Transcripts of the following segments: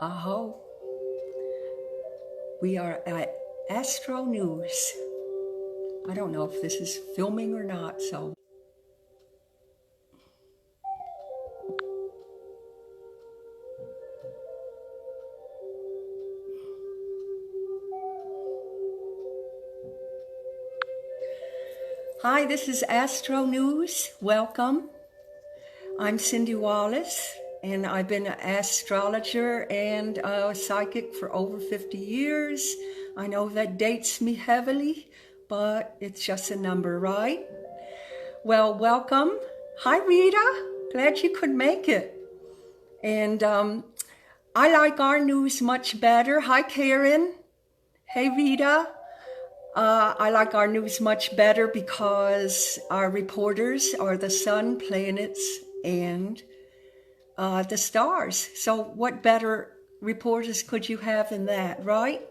Aho. We are at Astro News. I don't know if this is filming or not, so. Hi, this is Astro News. Welcome. I'm Cyndi Wallace, and I've been an astrologer and a psychic for over 50 years. I know that dates me heavily, but it's just a number, right? Well, welcome. Hi, Rita. Glad you could make it. And I like our news much better. Hi, Karen. Hey, Rita. I like our news much better because our reporters are the sun, planets, and the stars. So what better reporters could you have than that, right?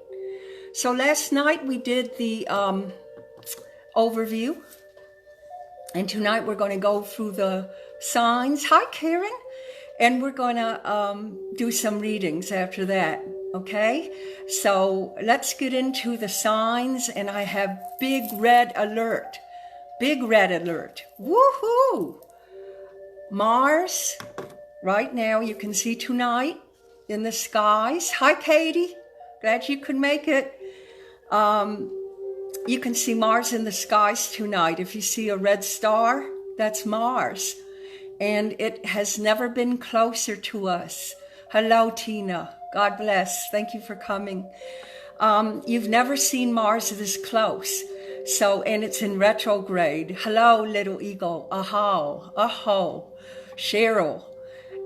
So last night we did the overview, and tonight we're going to go through the signs. Hi, Karen. And we're going to do some readings after that, okay? So let's get into the signs, and I have big red alert. Big red alert. Woohoo! Mars, right now you can see tonight in the skies. Hi, Katie. Glad you could make it. You can see Mars in the skies tonight. If you see a red star, that's Mars. And it has never been closer to us. Hello, Tina. God bless. Thank you for coming. You've never seen Mars this close. So, and it's in retrograde. Hello, little eagle. Aho, aho, Cheryl.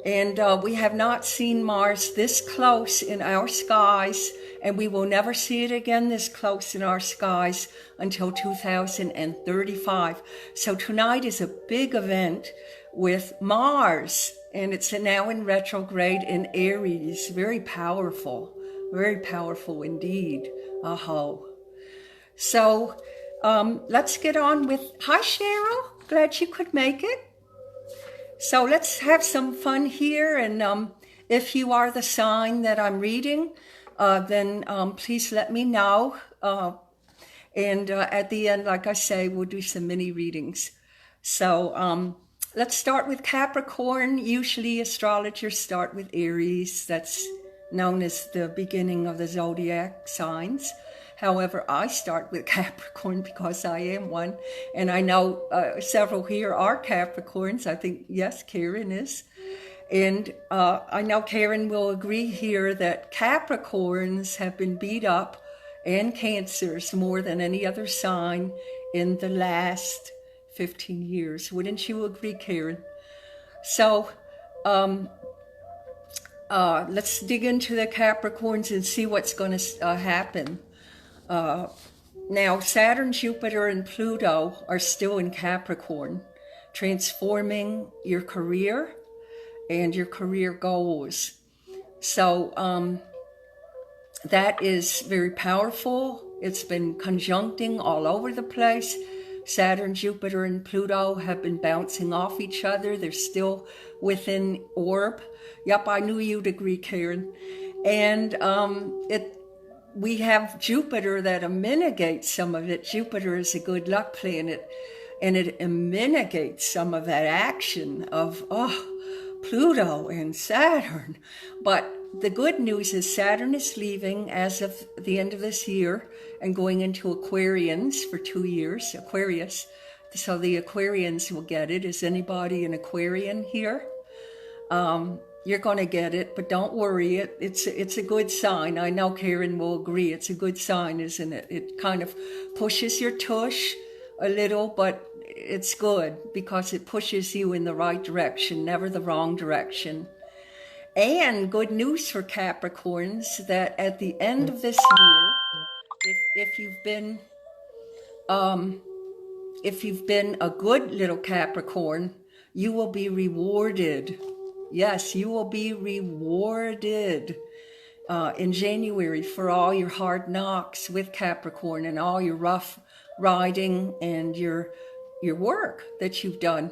And we have not seen Mars this close in our skies, and we will never see it again this close in our skies until 2035. So tonight is a big event with Mars, and it's now in retrograde in Aries. Very powerful indeed. Aho. So let's get on with, hi Cheryl, glad you could make it. So let's have some fun here, and if you are the sign that I'm reading, then please let me know. And at the end, like I say, we'll do some mini readings. So let's start with Capricorn. Usually astrologers start with Aries. That's known as the beginning of the zodiac signs. However, I start with Capricorn because I am one. And I know several here are Capricorns. I think, yes, Karen is. And I know Karen will agree here that Capricorns have been beat up, and Cancers more than any other sign in the last 15 years. Wouldn't you agree, Karen? So let's dig into the Capricorns and see what's going to happen. Now, Saturn, Jupiter, and Pluto are still in Capricorn, transforming your career and your career goals. So that is very powerful. It's been conjuncting all over the place. Saturn, Jupiter, and Pluto have been bouncing off each other. They're still within orb. Yep, I knew you'd agree, Karen. And we have Jupiter that mitigates some of it. Jupiter is a good luck planet, and it mitigates some of that action of, Pluto and Saturn. But the good news is Saturn is leaving as of the end of this year and going into Aquarians for 2 years, Aquarius. So the Aquarians will get it. Is anybody an Aquarian here? You're going to get it, but don't worry. It's a good sign. I know Karen will agree. It's a good sign, isn't it? It kind of pushes your tush a little, but it's good because it pushes you in the right direction, never the wrong direction. And good news for Capricorns that at the end of this year, if you've been a good little Capricorn, you will be rewarded. Yes, you will be rewarded in January for all your hard knocks with Capricorn and all your rough riding and your work that you've done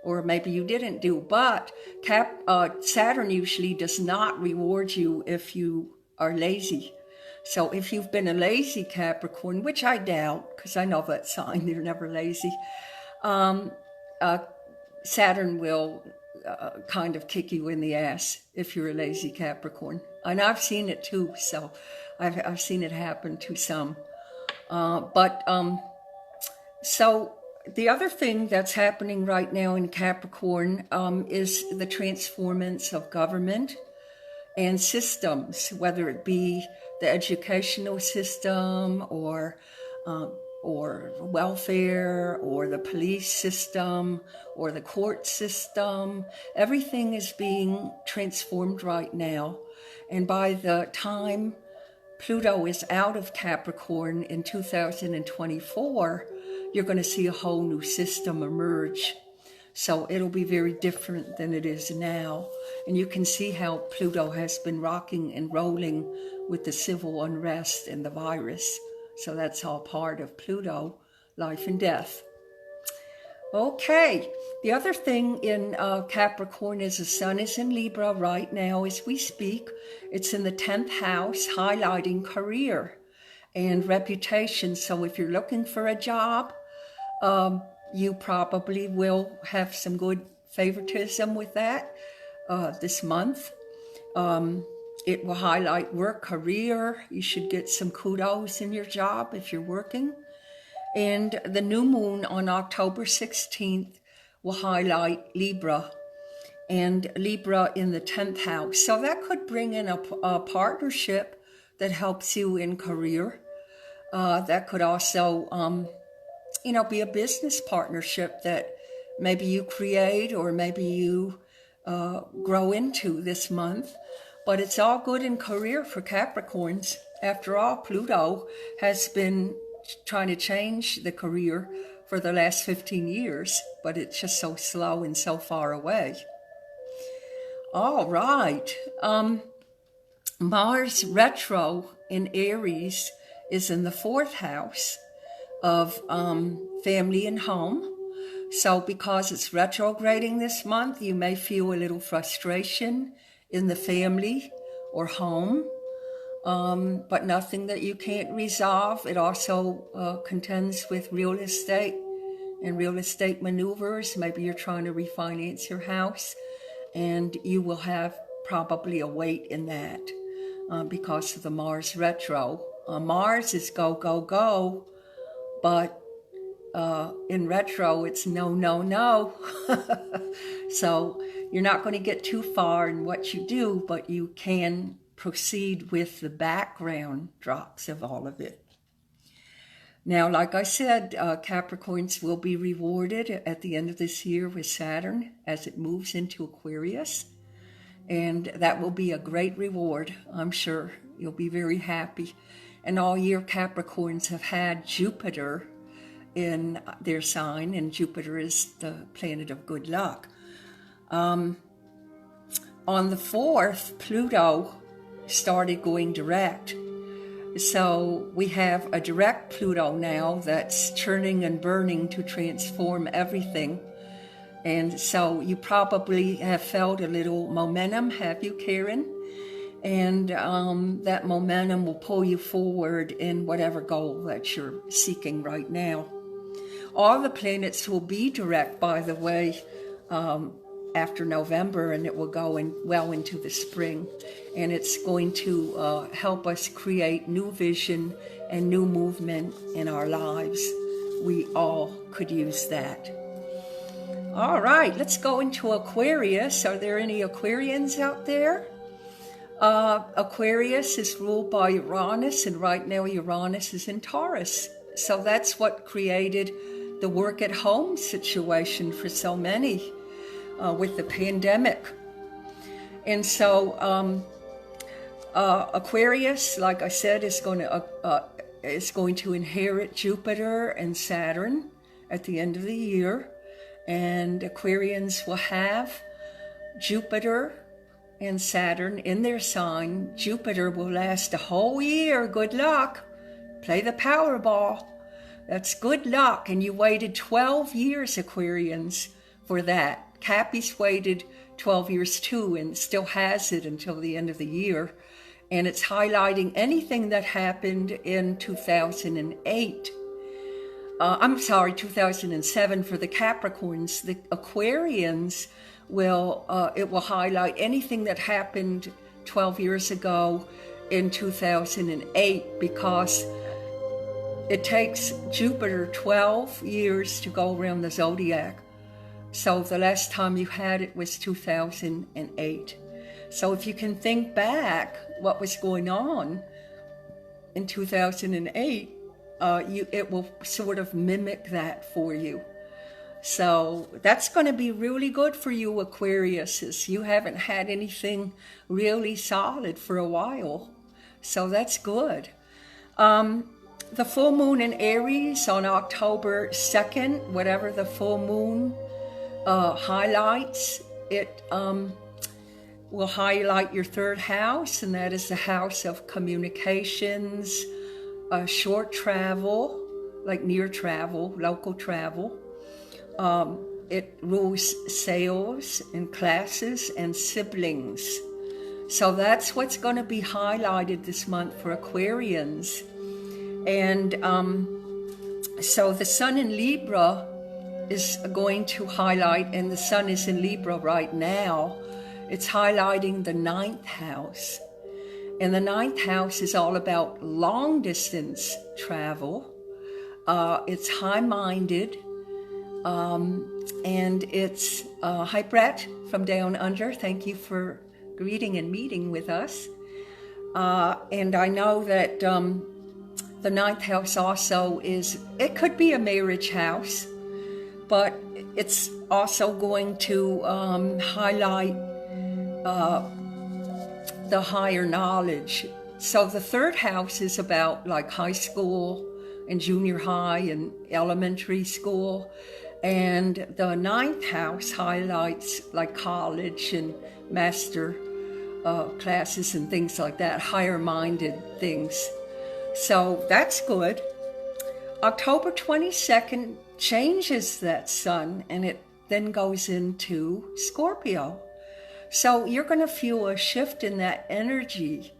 or maybe you didn't do. But Saturn usually does not reward you if you are lazy. So if you've been a lazy Capricorn, which I doubt, because I know that sign, they're never lazy, Saturn will kind of kick you in the ass if you're a lazy Capricorn. And I've seen it too, so I've seen it happen to some. So the other thing that's happening right now in Capricorn is the transformance of government and systems, whether it be the educational system or welfare or the police system or the court system. Everything is being transformed right now. And by the time Pluto is out of Capricorn in 2024, you're going to see a whole new system emerge. So it'll be very different than it is now. And you can see how Pluto has been rocking and rolling with the civil unrest and the virus. So that's all part of Pluto, life and death. Okay, the other thing in Capricorn is the sun is in Libra right now as we speak. It's in the 10th house, highlighting career and reputation. So if you're looking for a job, you probably will have some good favoritism with that this month. It will highlight work, career. You should get some kudos in your job if you're working. And the new moon on October 16th will highlight Libra, and Libra in the 10th house. So that could bring in a partnership that helps you in career. That could also, be a business partnership that maybe you create or maybe you grow into this month. But it's all good in career for Capricorns. After all, Pluto has been trying to change the career for the last 15 years, but it's just so slow and so far away. All right. Mars retro in Aries is in the 4th house of family and home. So because it's retrograding this month, you may feel a little frustration in the family or home. But nothing that you can't resolve. It also contends with real estate and real estate maneuvers. Maybe you're trying to refinance your house, and you will have probably a weight in that because of the Mars retro. Mars is go, go, go, but in retro, it's no, no, no. So you're not going to get too far in what you do, but you can proceed with the background drops of all of it. Now, like I said, Capricorns will be rewarded at the end of this year with Saturn as it moves into Aquarius. And that will be a great reward, I'm sure. You'll be very happy. And all year, Capricorns have had Jupiter in their sign, and Jupiter is the planet of good luck. On the 4th, Pluto started going direct. So we have a direct Pluto now that's churning and burning to transform everything. And so you probably have felt a little momentum, have you, Karen? And that momentum will pull you forward in whatever goal that you're seeking right now. All the planets will be direct, by the way, after November, and it will go well into the spring. And it's going to help us create new vision and new movement in our lives. We all could use that. All right, let's go into Aquarius. Are there any Aquarians out there? Aquarius is ruled by Uranus, and right now Uranus is in Taurus. So that's what created the work-at-home situation for so many with the pandemic. And so Aquarius, like I said, is going to inherit Jupiter and Saturn at the end of the year. And Aquarians will have Jupiter and Saturn in their sign. Jupiter will last a whole year. Good luck. Play the Powerball. That's good luck. And you waited 12 years, Aquarians, for that. Cappy's waited 12 years too and still has it until the end of the year. And it's highlighting anything that happened in 2008. 2007 for the Capricorns. The Aquarians it will highlight anything that happened 12 years ago in 2008, because it takes Jupiter 12 years to go around the zodiac. So the last time you had it was 2008. So if you can think back what was going on in 2008, it will sort of mimic that for you. So that's going to be really good for you, Aquariuses. You haven't had anything really solid for a while. So that's good. The full moon in Aries on October 2nd, whatever the full moon highlights, it will highlight your third house, and that is the house of communications, short travel, like near travel, local travel. It rules sales and classes and siblings. So that's what's going to be highlighted this month for Aquarians. And so the sun in Libra is going to highlight, and the sun is in Libra right now. It's highlighting the 9th house. And the 9th house is all about long distance travel. It's high-minded. And it's, hi Brett from Down Under. Thank you for greeting and meeting with us. And I know that the 9th house also it could be a marriage house, but it's also going to highlight the higher knowledge. So the 3rd house is about like high school and junior high and elementary school. And the 9th house highlights like college and master classes and things like that, higher-minded things. So that's good. October 22nd changes that sun, and it then goes into Scorpio. So you're going to feel a shift in that energy.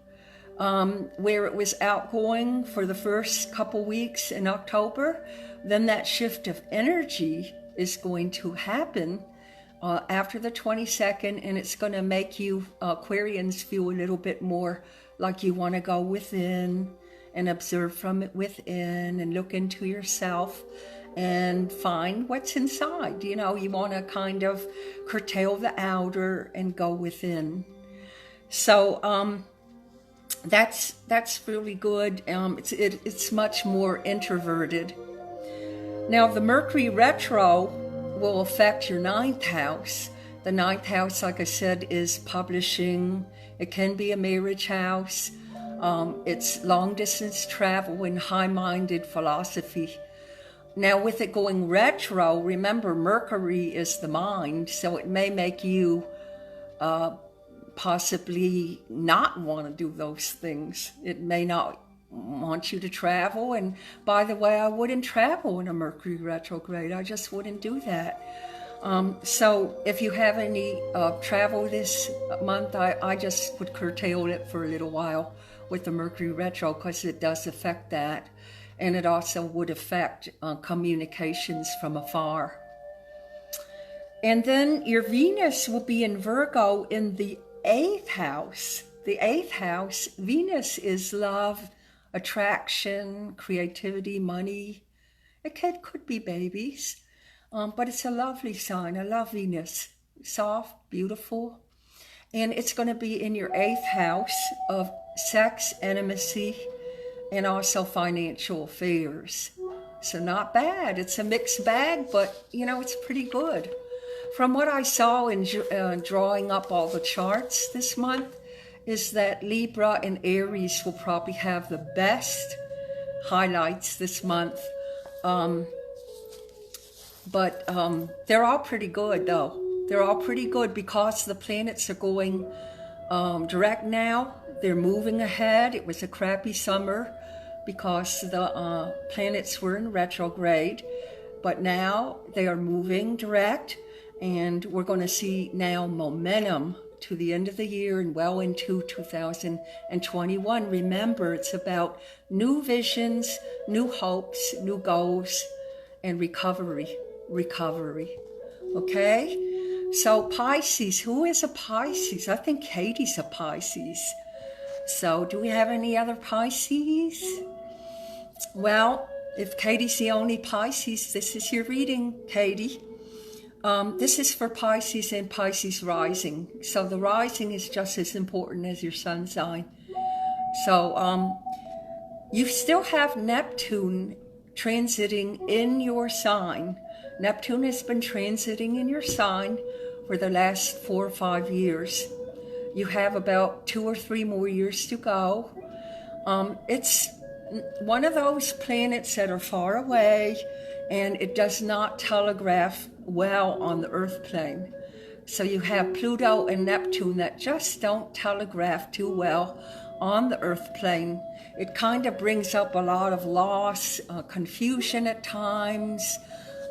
Where it was outgoing for the first couple weeks in October, then that shift of energy is going to happen after the 22nd, and it's going to make you Aquarians feel a little bit more like you want to go within and observe from it within and look into yourself and find what's inside. You know, you want to kind of curtail the outer and go within. So that's really good. It's much more introverted. Now, the Mercury retro will affect your 9th house. The 9th house, like I said, is publishing. It can be a marriage house. It's long-distance travel and high-minded philosophy. Now, with it going retro, remember, Mercury is the mind, so it may make you possibly not want to do those things. It may not want you to travel. And by the way, I wouldn't travel in a Mercury retrograde. I just wouldn't do that. So if you have any travel this month, I just would curtail it for a little while with the Mercury retro, because it does affect that. And it also would affect communications from afar. And then your Venus will be in Virgo in the 8th house. The 8th house, Venus is love, attraction, creativity, money. It could be babies, but it's a lovely sign. I love Venus. Soft, beautiful. And it's going to be in your 8th house of sex, intimacy, and also financial affairs. So not bad. It's a mixed bag, but, you know, it's pretty good. From what I saw in drawing up all the charts this month, is that Libra and Aries will probably have the best highlights this month. But they're all pretty good, though. They're all pretty good because the planets are going direct now. They're moving ahead. It was a crappy summer because the planets were in retrograde. But now they are moving direct. And we're going to see now momentum to the end of the year and well into 2021. Remember, it's about new visions, new hopes, new goals, and recovery. Okay? So Pisces, who is a Pisces? I think Katie's a Pisces. So do we have any other Pisces? Well, if Katie's the only Pisces, this is your reading, Katie. This is for Pisces and Pisces rising. So the rising is just as important as your sun sign. So you still have Neptune transiting in your sign. Neptune has been transiting in your sign for the last 4 or 5 years. You have about 2 or 3 more years to go. It's one of those planets that are far away, and it does not telegraph well on the Earth plane. So you have Pluto and Neptune that just don't telegraph too well on the Earth plane. It kind of brings up a lot of loss, confusion at times.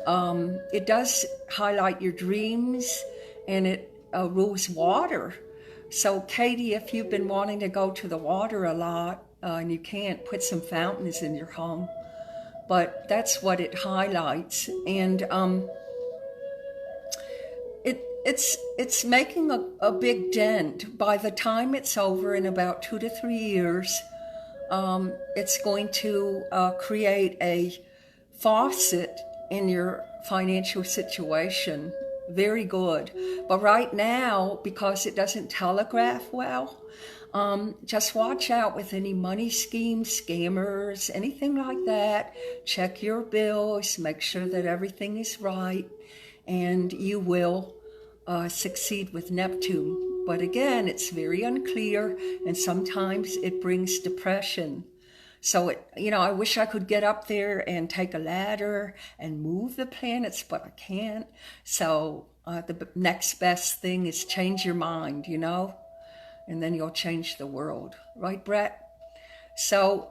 It does highlight your dreams, and it rules water. So Katie, if you've been wanting to go to the water a lot, and you can't, put some fountains in your home. But that's what it highlights. And it's making a big dent. By the time it's over in about 2 to 3 years, it's going to create a faucet in your financial situation. Very good. But right now, because it doesn't telegraph well, just watch out with any money schemes, scammers, anything like that. Check your bills, make sure that everything is right, and you will succeed with Neptune. But again, it's very unclear, and sometimes it brings depression. So, I wish I could get up there and take a ladder and move the planets, but I can't. So the next best thing is change your mind, and then you'll change the world. Right, Brett? So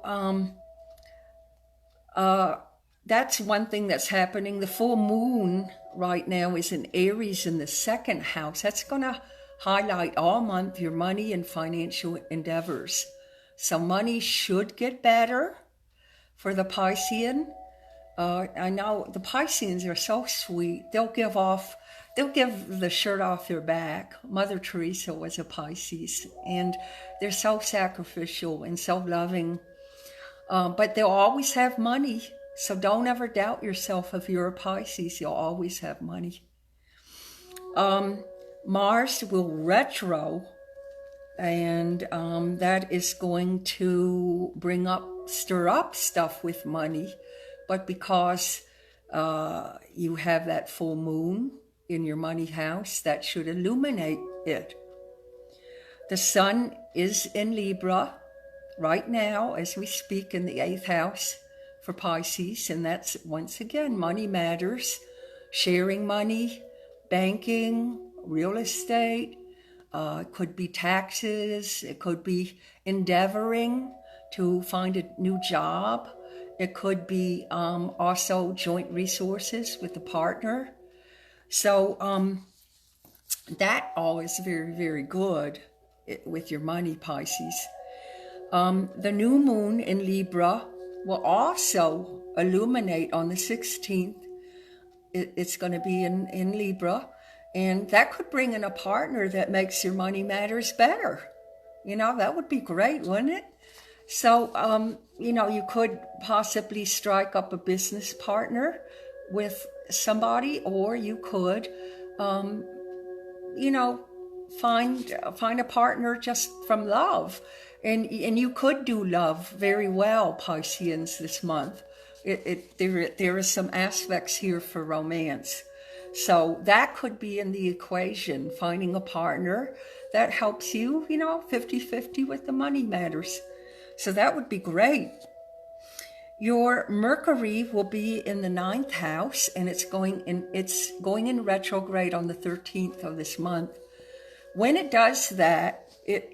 that's one thing that's happening. The full moon right now is in Aries in the 2nd house. That's going to highlight all month your money and financial endeavors. So money should get better for the Piscean. I know the Pisceans are so sweet. They'll give the shirt off their back. Mother Teresa was a Pisces, and they're so sacrificial and so loving. But they'll always have money. So don't ever doubt yourself if you're a Pisces. You'll always have money. Mars will retro, and that is going to stir up stuff with money. But because you have that full moon in your money house, that should illuminate it. The sun is in Libra right now as we speak in the 8th house for Pisces, and that's once again money matters, sharing money, banking, real estate. It could be taxes. It could be endeavoring to find a new job. It could be also joint resources with a partner. So that all is very, very good with your money, Pisces. The new moon in Libra will also illuminate on the 16th. It's going to be in Libra. And that could bring in a partner that makes your money matters better. That would be great, wouldn't it? So, you could possibly strike up a business partner with somebody, or you could, find a partner just from love. And you could do love very well, Pisceans, this month. There are some aspects here for romance. So that could be in the equation, finding a partner that helps you, 50-50 with the money matters. So that would be great. Your Mercury will be in the 9th house, and it's going in retrograde on the 13th of this month. When it does that, it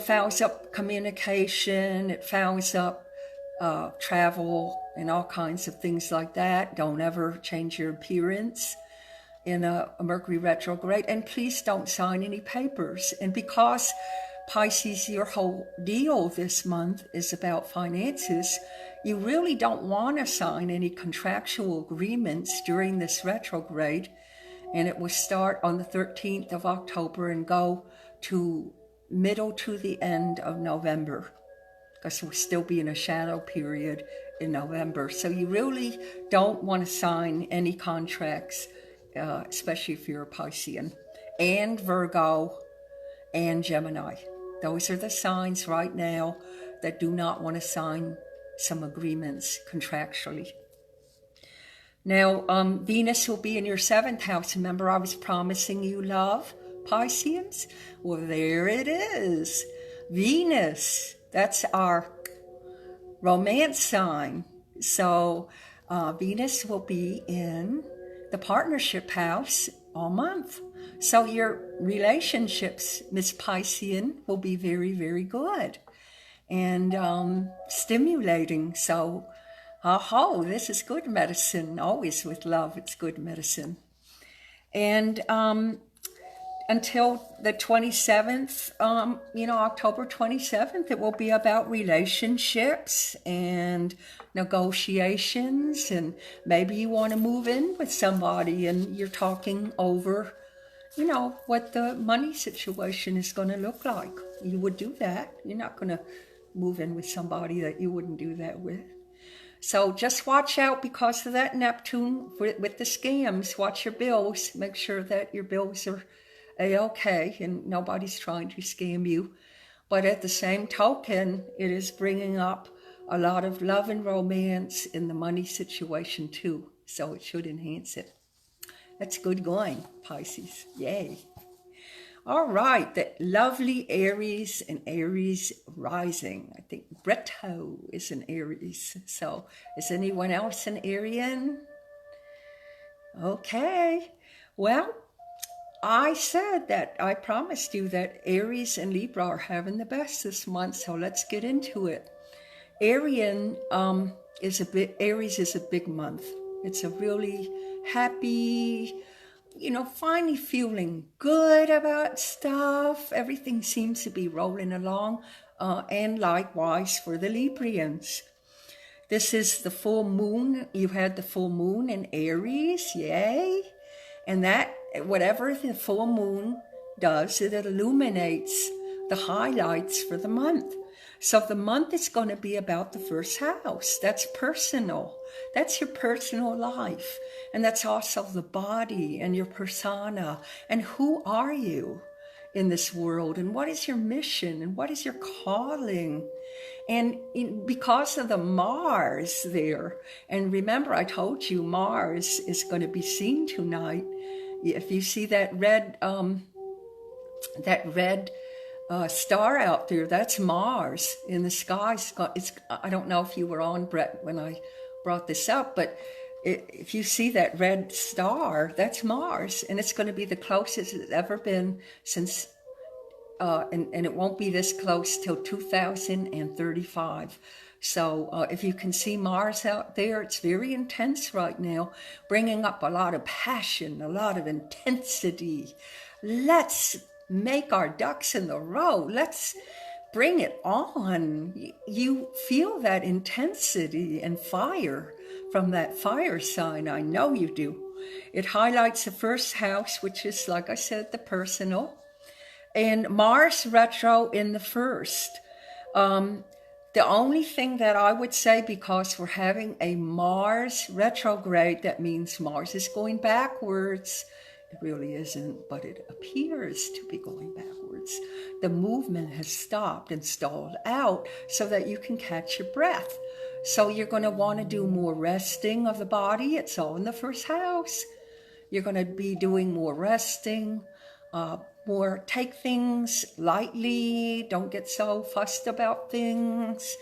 fouls up communication, it fouls up travel and all kinds of things like that. Don't ever change your appearance. in a Mercury retrograde, and please don't sign any papers. And because Pisces, your whole deal this month is about finances, you really don't want to sign any contractual agreements during this retrograde. And it will start on the 13th of October and go to middle to the end of November, because we'll still be in a shadow period in November. So you really don't want to sign any contracts, especially if you're a Piscean. And Virgo and Gemini. Those are the signs right now that do not want to sign some agreements contractually. Now, Venus will be in your 7th house. Remember, I was promising you love, Pisceans? Well, there it is. Venus, that's our romance sign. So Venus will be in the partnership house all month. So your relationships, Miss Piscean, will be very, very good and stimulating. So, this is good medicine. Always with love, it's good medicine. And until the 27th, October 27th, it will be about relationships and negotiations. And maybe you want to move in with somebody and you're talking over, what the money situation is going to look like. You would do that. You're not going to move in with somebody that you wouldn't do that with. So just watch out because of that Neptune with the scams. Watch your bills. Make sure that your bills are A-okay and nobody's trying to scam you. But at the same token, it is bringing up a lot of love and romance in the money situation too. So it should enhance it. That's good going, Pisces. Yay. All right, the lovely Aries and Aries rising. I think Bretto is an Aries. So is anyone else an Arian? Okay. Well, I said that I promised you that Aries and Libra are having the best this month. So let's get into it. Aries is a big month. It's a really happy, finally feeling good about stuff. Everything seems to be rolling along, and likewise for the Librians. This is the full moon. You had the full moon in Aries, yay. And that, whatever the full moon does, it illuminates the highlights for the month. So the month is going to be about the first house. That's personal. That's your personal life. And that's also the body and your persona. And who are you in this world? And what is your mission? And what is your calling? And because of the Mars there, and remember I told you Mars is going to be seen tonight. If you see that red star out there, that's Mars in the sky. I don't know if you were on, Brett, when I brought this up, but if you see that red star, that's Mars, and it's going to be the closest it's ever been since, and it won't be this close till 2035. So if you can see Mars out there, it's very intense right now, bringing up a lot of passion, a lot of intensity. Let's make our ducks in the row. Let's bring it on. You feel that intensity and fire from that fire sign. I know you do. It highlights the first house, which is, like I said, the personal. And Mars retro in the first. The only thing that I would say, because we're having a Mars retrograde, that means Mars is going backwards. It really isn't, but it appears to be going backwards. The movement has stopped and stalled out so that you can catch your breath. So you're going to want to do more resting of the body. It's all in the first house. You're going to be doing more resting, more take things lightly. Don't get so fussed about things.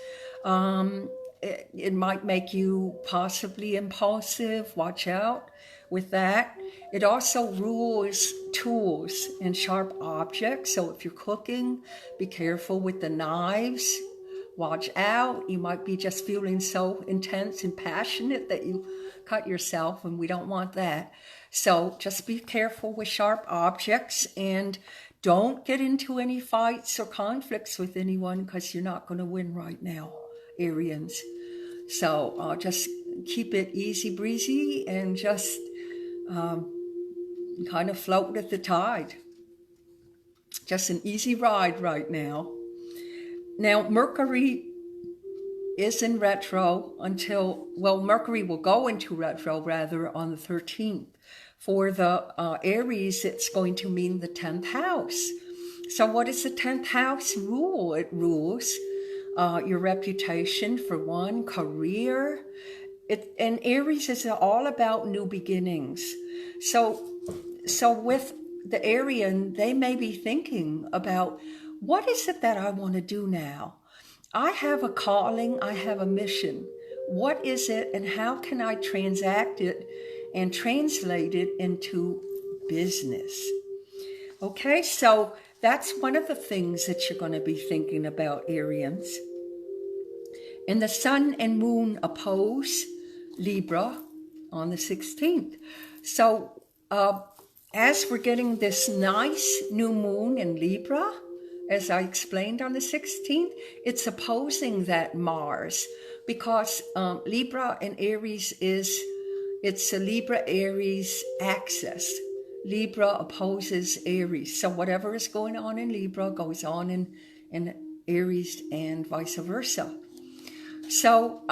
It might make you possibly impulsive. Watch out with that. It also rules tools and sharp objects. So if you're cooking, be careful with the knives, watch out. You might be just feeling so intense and passionate that you cut yourself, and we don't want that. So just be careful with sharp objects, and don't get into any fights or conflicts with anyone, because you're not going to win right now, Arians. So just keep it easy breezy and just kind of float with the tide. Just an easy ride right now. Now, Mercury is in retro until, well, Mercury will go into retro rather on the 13th. For the Aries, it's going to mean the 10th house. So what does the 10th house rule? It rules your reputation, for one, career. And Aries is all about new beginnings. So with the Arian, they may be thinking about, what is it that I want to do now? I have a calling, I have a mission. What is it, and how can I transact it and translate it into business? Okay, so that's one of the things that you're going to be thinking about, Arians. And the sun and moon oppose Libra on the 16th. So as we're getting this nice new moon in Libra, as I explained on the 16th, it's opposing that Mars, because Libra and Aries it's a Libra-Aries axis. Libra opposes Aries. So whatever is going on in Libra goes on in Aries and vice versa. So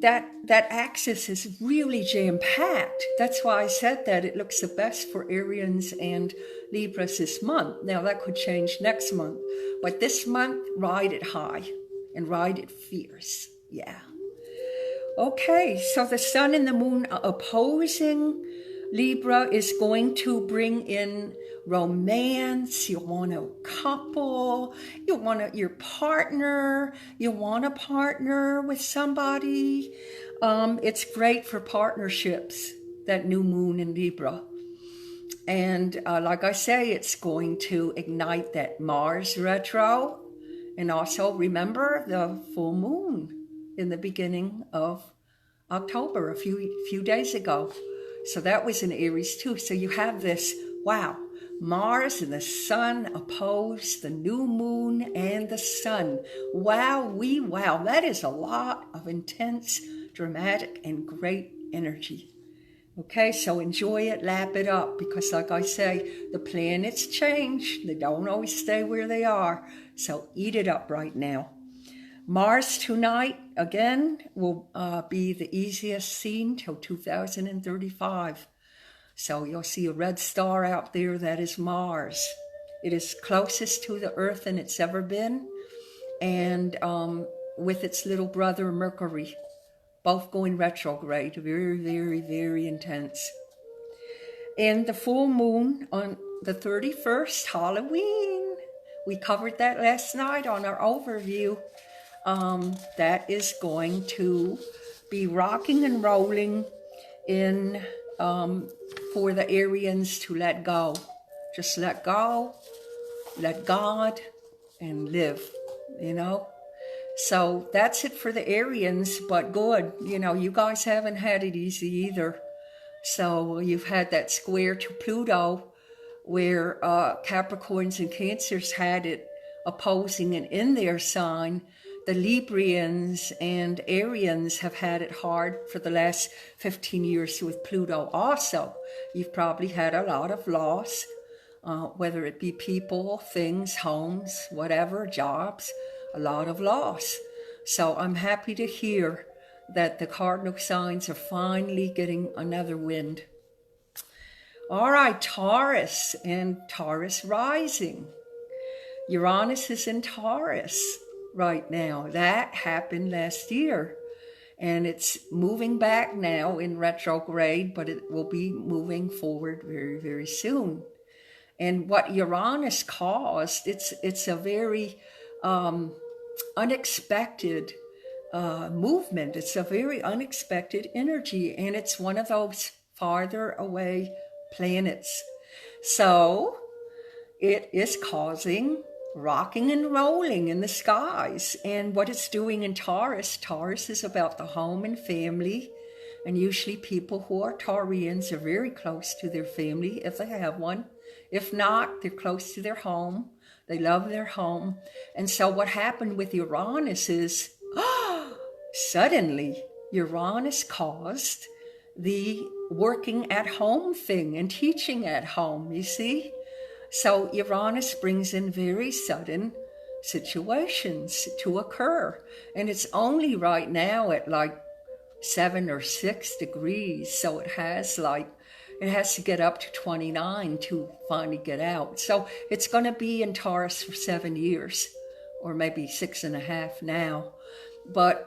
that axis is really jam-packed. That's why I said that it looks the best for Arians and Libras this month. Now that could change next month, but this month, ride it high and ride it fierce. Yeah. Okay, so the sun and the moon opposing Libra is going to bring in romance. You want a couple, you want your partner, you want to partner with somebody. It's great for partnerships, that new moon in Libra. And like I say, it's going to ignite that Mars retro. And also remember the full moon in the beginning of October, a few days ago. So that was in Aries too. So you have this, wow, Mars and the sun oppose the new moon and the sun. Wow, that is a lot of intense, dramatic, and great energy. Okay, so enjoy it, lap it up, because like I say, the planets change. They don't always stay where they are. So eat it up right now. Mars tonight, again, will be the easiest seen till 2035. So you'll see a red star out there. That is Mars. It is closest to the Earth than it's ever been. And with its little brother, Mercury, both going retrograde. Very, very, very intense. And the full moon on the 31st, Halloween. We covered that last night on our overview. That is going to be rocking and rolling in for the Arians to let go. Just let go, let God, and live, you know. So that's it for the Arians, but good. You know, you guys haven't had it easy either. So you've had that square to Pluto, where Capricorns and Cancers had it opposing and in their sign. The Librians and Arians have had it hard for the last 15 years with Pluto also. You've probably had a lot of loss, whether it be people, things, homes, whatever, jobs, a lot of loss. So I'm happy to hear that the cardinal signs are finally getting another wind. All right, Taurus and Taurus rising. Uranus is in Taurus right now. That happened last year, and it's moving back now in retrograde, but it will be moving forward very, very soon. And what Uranus caused, it's a very unexpected movement. It's a very unexpected energy, and it's one of those farther away planets. So it is causing rocking and rolling in the skies. And what it's doing in Taurus is about the home and family. And usually people who are Taurians are very close to their family if they have one. If not, they're close to their home. They love their home. And so what happened with Uranus is, suddenly Uranus caused the working at home thing and teaching at home, you see? So Uranus brings in very sudden situations to occur. And it's only right now at like 7 or 6 degrees. So it has to get up to 29 to finally get out. So it's going to be in Taurus for 7 years, or maybe 6.5 now. But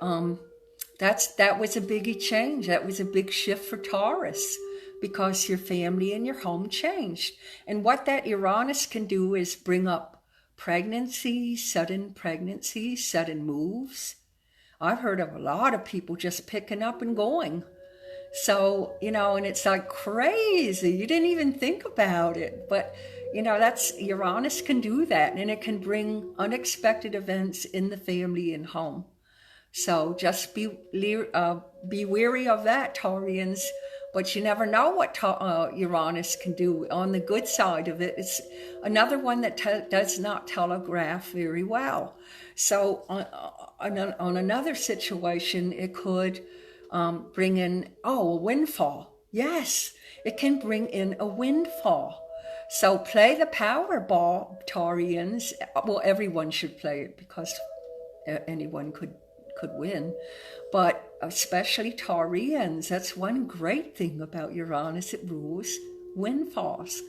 that was a biggie change. That was a big shift for Taurus, because your family and your home changed. And what that Uranus can do is bring up pregnancies, sudden moves. I've heard of a lot of people just picking up and going. So, and it's like crazy. You didn't even think about it. But, that's Uranus can do that. And it can bring unexpected events in the family and home. So just be wary of that, Taurians. But you never know what Uranus can do. On the good side of it, it's another one that does not telegraph very well. So on another situation, it could bring in, a windfall. Yes, it can bring in a windfall. So play the Powerball, Taurians. Well, everyone should play it because anyone could win. But especially Taurians, that's one great thing about Uranus. It rules windfalls.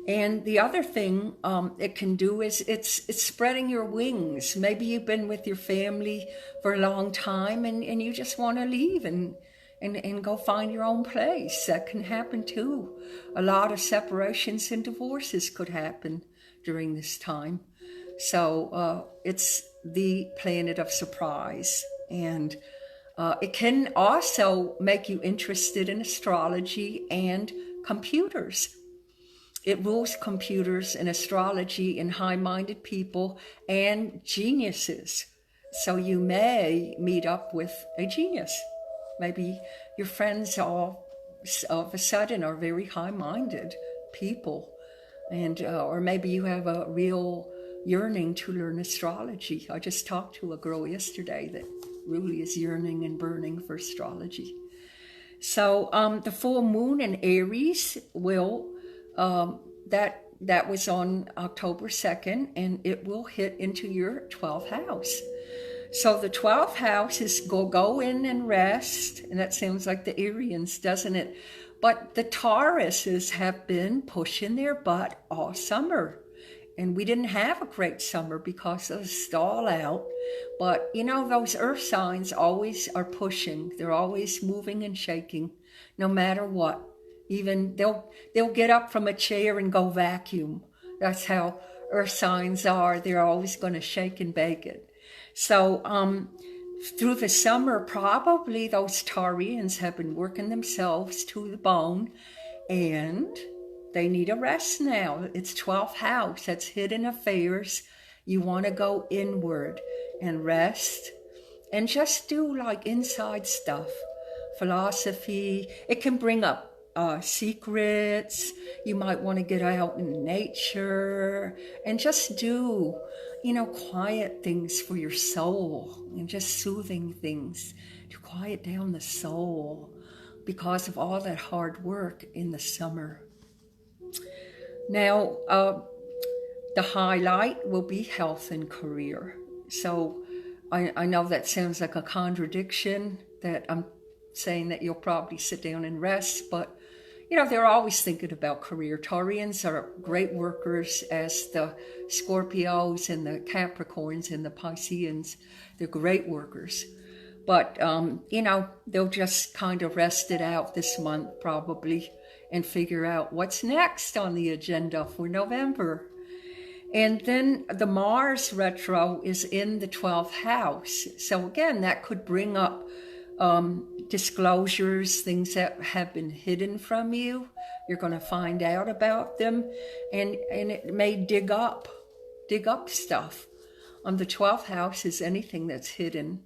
And the other thing it can do is it's spreading your wings. Maybe you've been with your family for a long time and you just want to leave and go find your own place. That can happen too. A lot of separations and divorces could happen during this time. So it's the planet of surprise. And it can also make you interested in astrology and computers. It rules computers and astrology and high-minded people and geniuses. So you may meet up with a genius. Maybe your friends all of a sudden are very high-minded people. And or maybe you have a real yearning to learn astrology. I just talked to a girl yesterday that really is yearning and burning for astrology. So the full moon in Aries will, that was on October 2nd, and it will hit into your 12th house. So the 12th house is go in and rest, and that sounds like the Arians, doesn't it? But the Tauruses have been pushing their butt all summer. And we didn't have a great summer because of the stall out. But, those earth signs always are pushing. They're always moving and shaking, no matter what. Even they'll get up from a chair and go vacuum. That's how earth signs are. They're always going to shake and bake it. So through the summer, probably those Taurians have been working themselves to the bone, and they need a rest now. It's 12th house. That's hidden affairs. You want to go inward and rest and just do like inside stuff. Philosophy. It can bring up secrets. You might want to get out in nature and just do, quiet things for your soul and just soothing things to quiet down the soul because of all that hard work in the summer. Now, the highlight will be health and career. So I know that sounds like a contradiction, that I'm saying that you'll probably sit down and rest, but they're always thinking about career. Taurians are great workers, as the Scorpios and the Capricorns and the Pisceans. They're great workers. But, they'll just kind of rest it out this month probably and figure out what's next on the agenda for November. And then the Mars retro is in the 12th house. So again, that could bring up disclosures, things that have been hidden from you. You're going to find out about them, and it may dig up dig up stuff. The 12th house is anything that's hidden.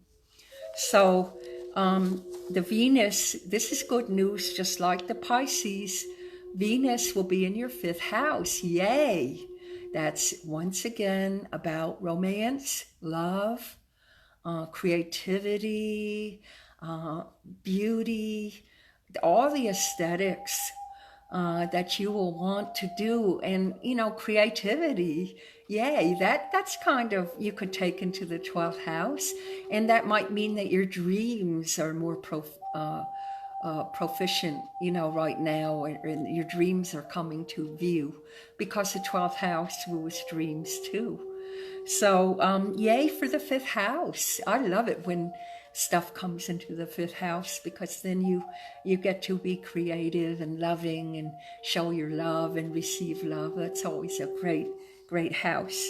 So the Venus, this is good news, just like the Pisces. Venus will be in your 5th house. Yay! That's once again about romance, love, creativity, beauty, all the aesthetics that you will want to do. And, creativity, yay, that's kind of, you could take into the 12th house. And that might mean that your dreams are more proficient, right now, and your dreams are coming to view, because the 12th house rules dreams too. So yay for the 5th house. I love it when stuff comes into the 5th house, because then you get to be creative and loving and show your love and receive love. That's always a great house.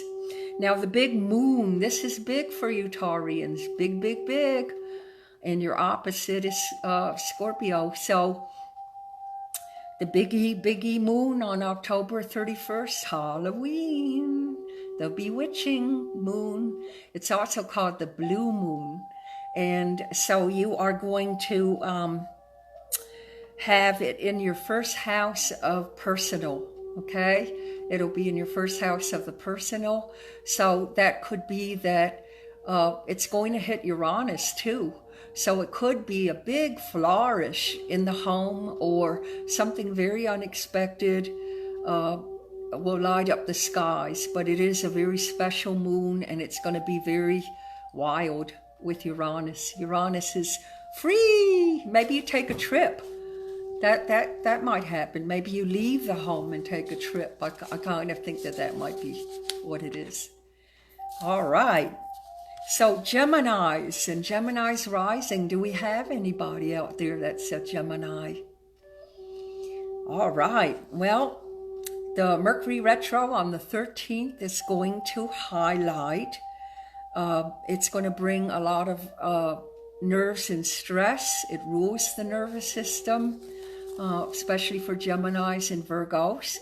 Now the big moon, this is big for you Taurians, big. And your opposite is Scorpio. So the biggie moon on October 31st, Halloween, the bewitching moon. It's also called the blue moon. And so you are going to have it in your 1st house of personal, okay? It'll be in your 1st house of the personal. So that could be that it's going to hit Uranus too. So it could be a big flourish in the home, or something very unexpected will light up the skies. But it is a very special moon, and it's going to be very wild with Uranus. Uranus is free. Maybe you take a trip. That might happen. Maybe you leave the home and take a trip. I kind of think that might be what it is. All right. So Geminis and Gemini's rising. Do we have anybody out there that's a Gemini? All right. Well, the Mercury retro on the 13th is going to highlight. It's going to bring a lot of nerves and stress. It rules the nervous system, especially for Geminis and Virgos.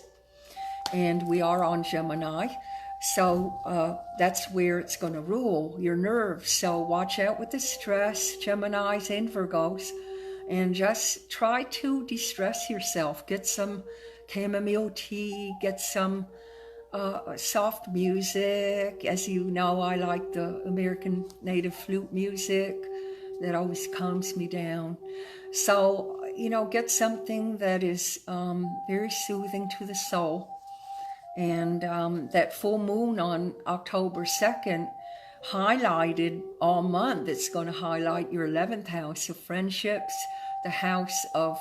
And we are on Gemini. So that's where it's going to rule, your nerves. So watch out with the stress, Geminis and Virgos, and just try to de-stress yourself. Get some chamomile tea, get some soft music. As you know, I like the American native flute music. That always calms me down. So, get something that is very soothing to the soul. And that full moon on October 2nd highlighted all month. It's going to highlight your 11th house of friendships, the house of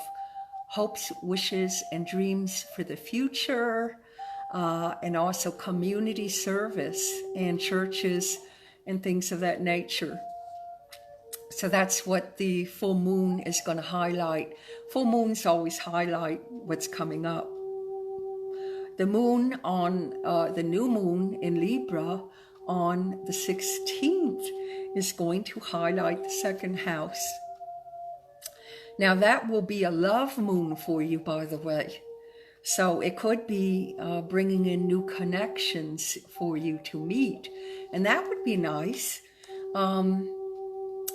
hopes, wishes, and dreams for the future, and also community service and churches and things of that nature. So that's what the full moon is going to highlight. Full moons always highlight what's coming up. The moon on the new moon in Libra on the 16th is going to highlight the 2nd house. Now that will be a love moon for you, by the way. So it could be bringing in new connections for you to meet. And that would be nice.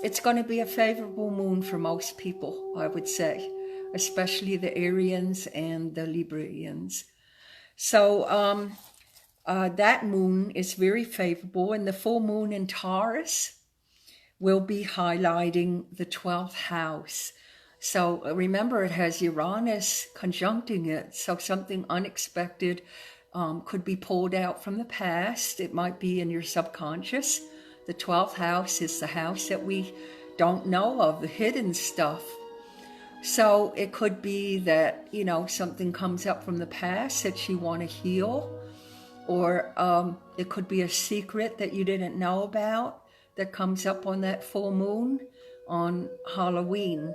It's going to be a favorable moon for most people, I would say, especially the Arians and the Librians. So that moon is very favorable, and the full moon in Taurus will be highlighting the 12th house. So remember, it has Uranus conjuncting it, so something unexpected could be pulled out from the past. It might be in your subconscious. The 12th house is the house that we don't know of, the hidden stuff. So it could be that, something comes up from the past that you want to heal, or it could be a secret that you didn't know about that comes up on that full moon on Halloween.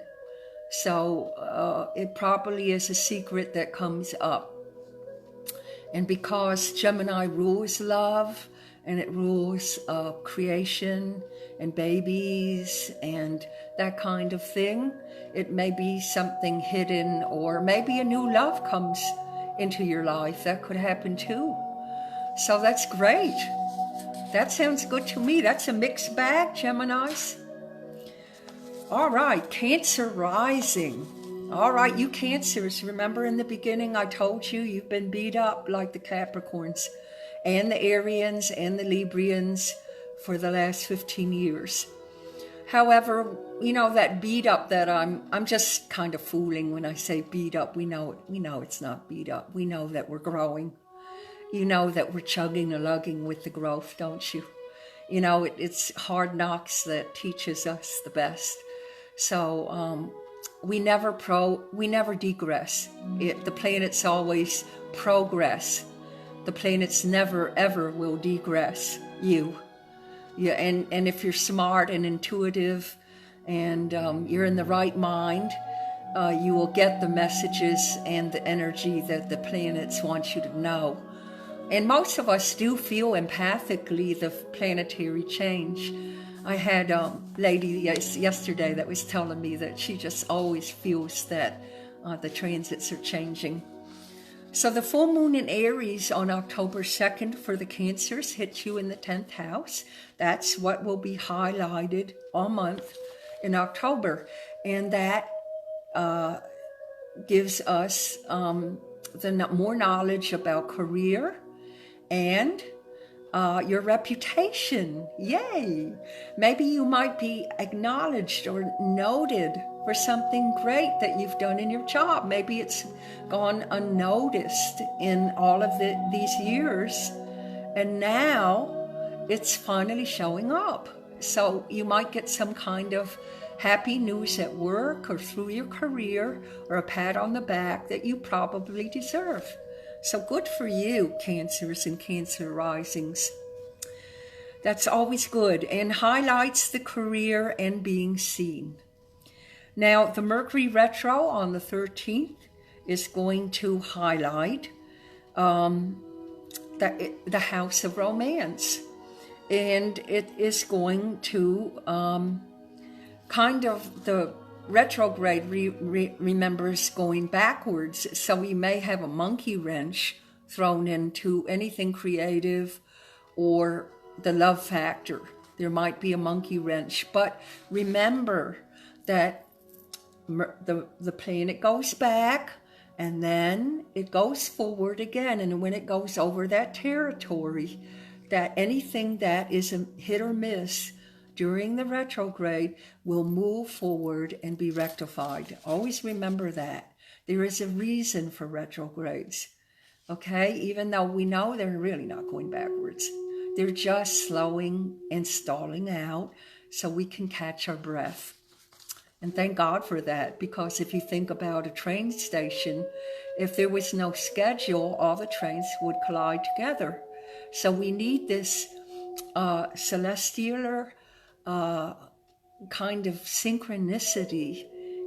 So it probably is a secret that comes up. And because Gemini rules love, and it rules creation and babies and that kind of thing, it may be something hidden, or maybe a new love comes into your life. That could happen too. So that's great. That sounds good to me. That's a mixed bag, Geminis. All right, Cancer rising. All right, you Cancers, remember in the beginning I told you you've been beat up like the Capricorns and the Arians and the Librians for the last 15 years. However, you know, that beat up that I'm just kind of fooling when I say beat up. We know it's not beat up. We know that we're growing. You know that we're chugging and lugging with the growth, don't you? You know, it's hard knocks that teaches us the best. So we never degress. The planets always progress. The planets never ever will degress you. Yeah, and if you're smart and intuitive, and you're in the right mind, you will get the messages and the energy that the planets want you to know. And most of us do feel empathically the planetary change. I had a lady yesterday that was telling me that she just always feels that the transits are changing. So the full moon in Aries on October 2nd for the Cancers hits you in the 10th house. That's what will be highlighted all month in October. And that gives us more knowledge about career and your reputation. Yay! Maybe you might be acknowledged or noted for something great that you've done in your job. Maybe it's gone unnoticed in all of these years, and now it's finally showing up. So you might get some kind of happy news at work or through your career, or a pat on the back that you probably deserve. So good for you, Cancers and Cancer risings. That's always good and highlights the career and being seen. Now, the Mercury retro on the 13th is going to highlight the house of romance. And it is going to kind of, the retrograde remembers going backwards, so we may have a monkey wrench thrown into anything creative or the love factor. There might be a monkey wrench, but remember that the planet goes back and then it goes forward again, and when it goes over that territory, that anything that is a hit or miss during the retrograde will move forward and be rectified. Always remember that. There is a reason for retrogrades, okay? Even though we know they're really not going backwards. They're just slowing and stalling out so we can catch our breath. And thank God for that, because if you think about a train station, if there was no schedule, all the trains would collide together. So we need this celestial kind of synchronicity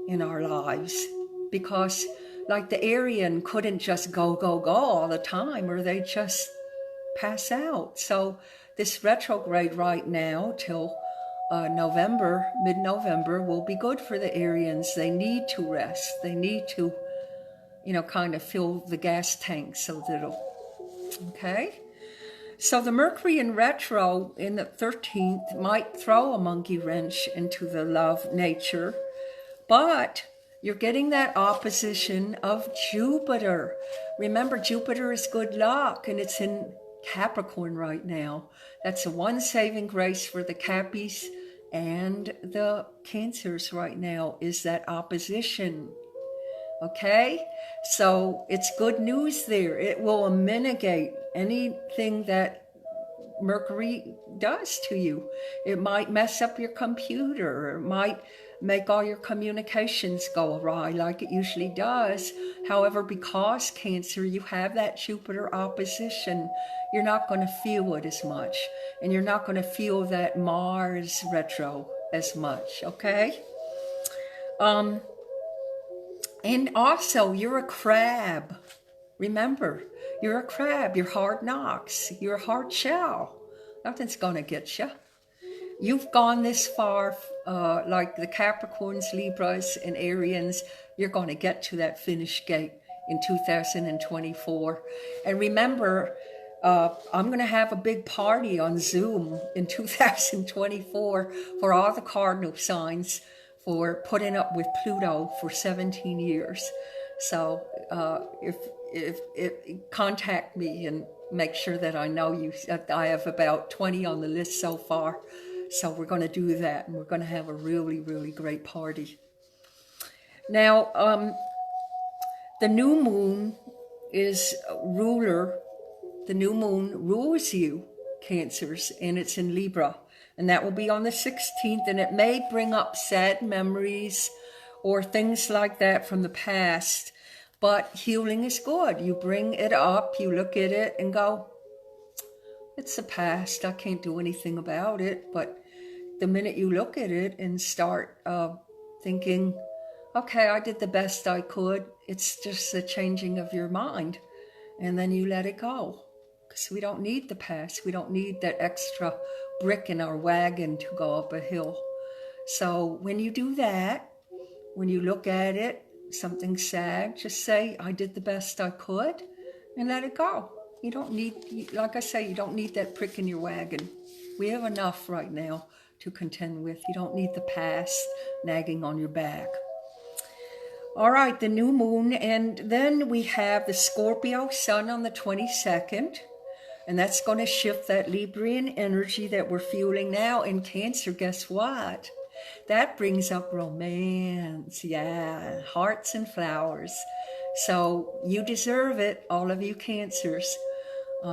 in our lives, because like the Aryan couldn't just go all the time, or they just pass out. So this retrograde right now till November, mid-November, will be good for the Aryans. They need to rest. They need to, kind of fill the gas tanks a little. Okay? So the Mercury in retro in the 13th might throw a monkey wrench into the love nature, but you're getting that opposition of Jupiter. Remember, Jupiter is good luck, and it's in Capricorn right now. That's the one saving grace for the Cappies and the Cancers right now, is that opposition. Okay? So it's good news there. It will mitigate anything that Mercury does to you. It might mess up your computer, or it might make all your communications go awry like it usually does. However, because Cancer, you have that Jupiter opposition, you're not going to feel it as much. And you're not going to feel that Mars retro as much, okay? And also, you're a crab. Remember, you're a crab. You're hard knocks. You're a hard shell. Nothing's going to get you. You've gone this far, like the Capricorns, Libras, and Arians. You're going to get to that finish gate in 2024. And remember, I'm going to have a big party on Zoom in 2024 for all the cardinal signs for putting up with Pluto for 17 years. So if contact me and make sure that I know you. I have about 20 on the list so far. So we're going to do that, and we're going to have a really, really great party. Now, the new moon is ruler. The new moon rules you, Cancers, and it's in Libra. And that will be on the 16th, and it may bring up sad memories or things like that from the past. But healing is good. You bring it up, you look at it and go, it's the past. I can't do anything about it. But the minute you look at it and start thinking, okay, I did the best I could, it's just the changing of your mind. And then you let it go. Because we don't need the past. We don't need that extra brick in our wagon to go up a hill. So when you do that, when you look at it, something sad, just say, I did the best I could, and let it go. You don't need, like I say, you don't need that prick in your wagon. We have enough right now to contend with. You don't need the past nagging on your back. All right, the new moon, and then we have the Scorpio sun on the 22nd, and that's going to shift that Librian energy that we're feeling now. In Cancer, guess what? That brings up romance, yeah, hearts and flowers. So you deserve it, all of you Cancers.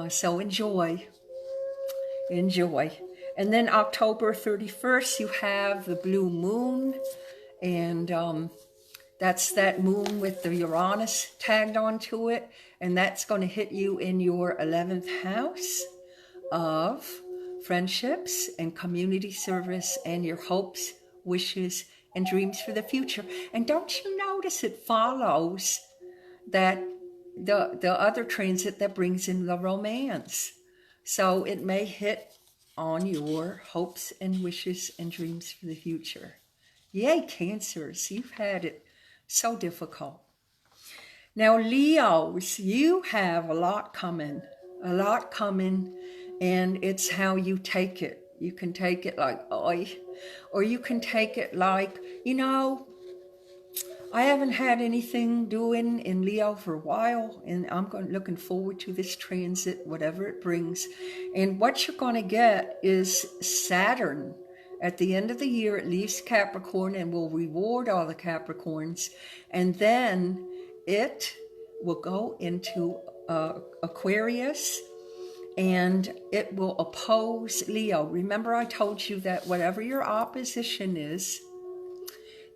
So enjoy. And then October 31st, you have the blue moon, and that's that moon with the Uranus tagged onto it, and that's going to hit you in your 11th house of friendships and community service and your hopes, wishes, and dreams for the future. And don't you notice it follows that the other transit that brings in the romance? So it may hit on your hopes and wishes and dreams for the future. Yay, Cancers, you've had it so difficult. Now, Leos, you have a lot coming, and it's how you take it. You can take it like, oi, or you can take it like, you know, I haven't had anything doing in Leo for a while, and I'm looking forward to this transit, whatever it brings. And what you're going to get is Saturn. At the end of the year, it leaves Capricorn and will reward all the Capricorns. And then it will go into Aquarius, and it will oppose Leo. Remember, I told you that whatever your opposition is,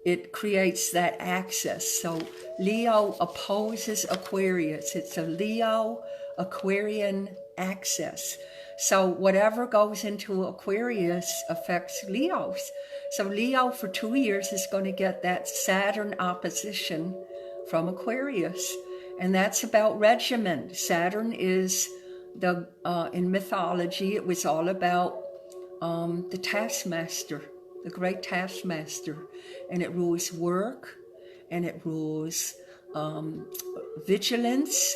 it creates that axis. So Leo opposes Aquarius. It's a Leo-Aquarian axis. So whatever goes into Aquarius affects Leos. So Leo for 2 years is going to get that Saturn opposition from Aquarius. And that's about regiment. Saturn is in mythology, it was all about the taskmaster, the great taskmaster. And it rules work, and it rules vigilance,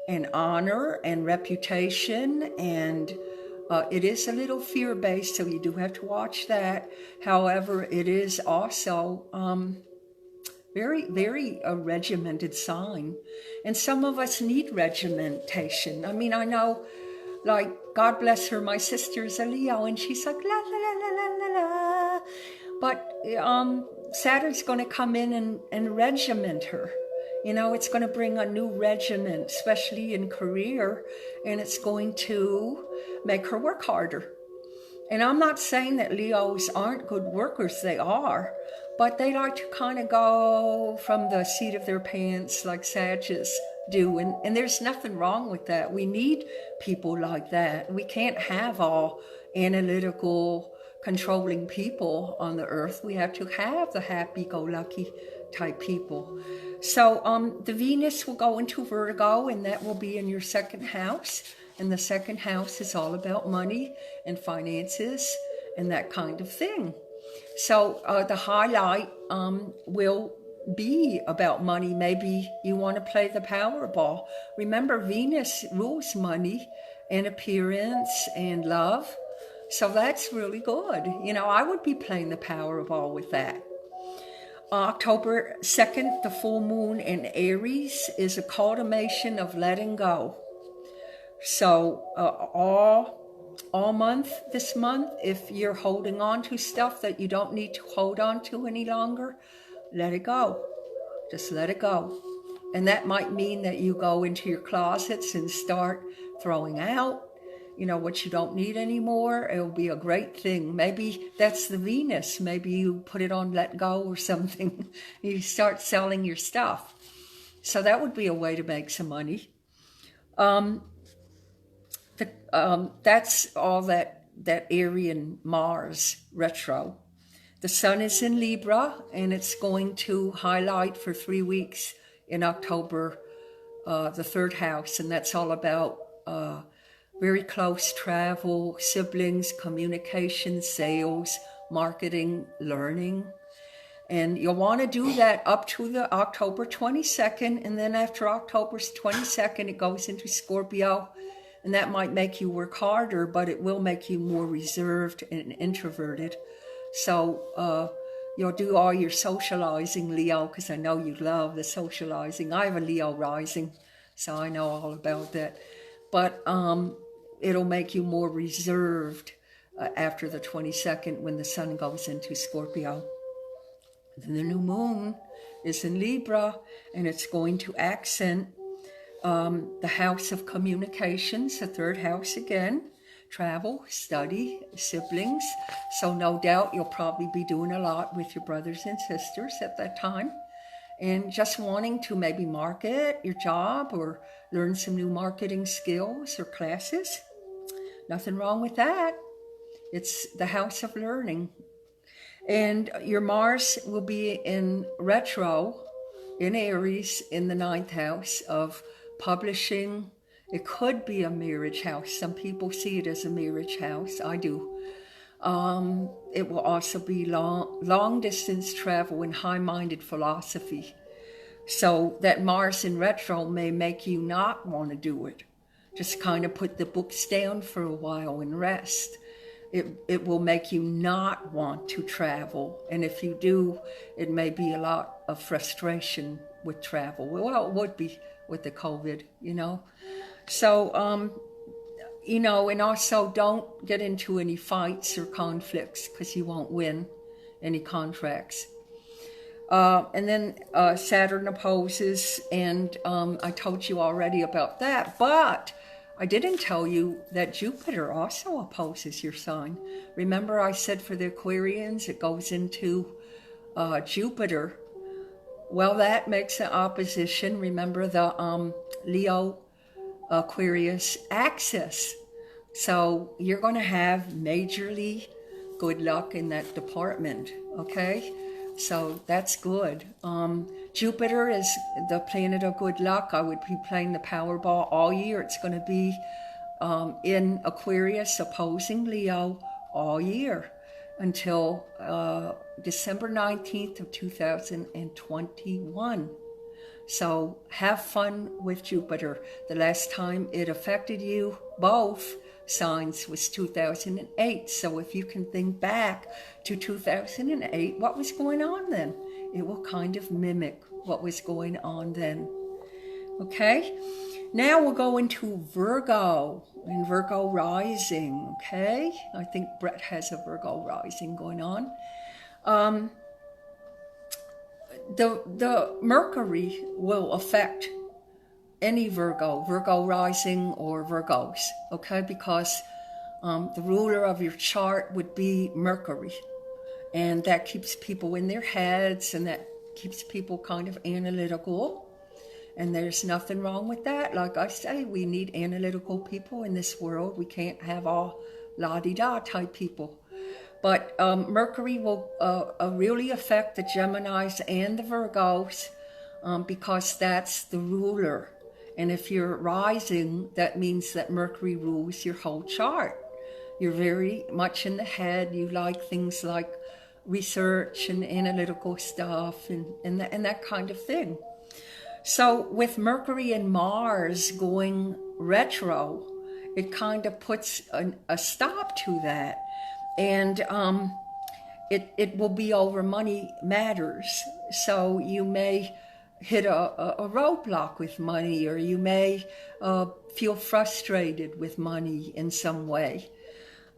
and honor and reputation, and it is a little fear-based, so you do have to watch that. However, it is also very, very a regimented sign, and some of us need regimentation. I mean, I know, like, God bless her, my sister's a Leo, and she's like, la, la, la, la, la, la, la. But Saturn's going to come in and regiment her. You know, it's going to bring a new regiment, especially in career, and it's going to make her work harder. And I'm not saying that Leos aren't good workers, they are, but they like to kind of go from the seat of their pants like Sagittarius do, and there's nothing wrong with that. We need people like that. We can't have all analytical, controlling people on the earth. We have to have the happy-go-lucky type people. So the Venus will go into Virgo, and that will be in your second house. And the second house is all about money and finances and that kind of thing. So the highlight will be about money. Maybe you want to play the Powerball. Remember, Venus rules money, and appearance and love. So that's really good. You know, I would be playing the Powerball with that. October 2nd, the full moon in Aries is a culmination of letting go. So all month, this month, if you're holding on to stuff that you don't need to hold on to any longer, let it go. Just let it go. And that might mean that you go into your closets and start throwing out, you know, what you don't need anymore. It'll be a great thing. Maybe that's the Venus. Maybe you put it on let go or something. You start selling your stuff. So that would be a way to make some money. That's all that Arian Mars retro. The sun is in Libra, and it's going to highlight for 3 weeks in October, the third house, and that's all about very close travel, siblings, communication, sales, marketing, learning. And you'll want to do that up to the October 22nd, and then after October 22nd, it goes into Scorpio, and that might make you work harder, but it will make you more reserved and introverted. So you'll do all your socializing, Leo, because I know you love the socializing. I have a Leo rising, so I know all about that. But it'll make you more reserved after the 22nd when the sun goes into Scorpio. Then the new moon is in Libra, and it's going to accent the house of communications, the third house again. Travel, study, siblings. So no doubt you'll probably be doing a lot with your brothers and sisters at that time. And just wanting to maybe market your job or learn some new marketing skills or classes. Nothing wrong with that. It's the house of learning. And your Mars will be in retro in Aries in the 9th house of publishing. It could be a marriage house. Some people see it as a marriage house. I do. It will also be long distance travel and high-minded philosophy. So that Mars in retro may make you not want to do it. Just kind of put the books down for a while and rest. It will make you not want to travel. And if you do, it may be a lot of frustration with travel. Well, it would be with the COVID, you know. So, you know, and also don't get into any fights or conflicts because you won't win any contracts. And then Saturn opposes, and I told you already about that, but I didn't tell you that Jupiter also opposes your sign. Remember I said for the Aquarians it goes into Jupiter. Well, that makes an opposition. Remember the Leo Aquarius axis. So you're going to have majorly good luck in that department, okay? So that's good. Jupiter is the planet of good luck. I would be playing the Powerball all year. It's going to be in Aquarius opposing Leo all year until December 19th of 2021. So have fun with Jupiter. The last time it affected you, both signs, was 2008. So if you can think back to 2008, what was going on then? It will kind of mimic what was going on then. Okay? Now we'll go into Virgo and Virgo rising, okay? I think Brett has a Virgo rising going on. The Mercury will affect any Virgo rising or Virgos, okay? Because the ruler of your chart would be Mercury. And that keeps people in their heads, and that keeps people kind of analytical. And there's nothing wrong with that. Like I say, we need analytical people in this world. We can't have all la-di-da type people. But Mercury will really affect the Geminis and the Virgos because that's the ruler. And if you're rising, that means that Mercury rules your whole chart. You're very much in the head. You like things like research and analytical stuff and that kind of thing. So with Mercury and Mars going retro it kind of puts a stop to that. And it will be over money matters. So you may hit a roadblock with money, or you may feel frustrated with money in some way.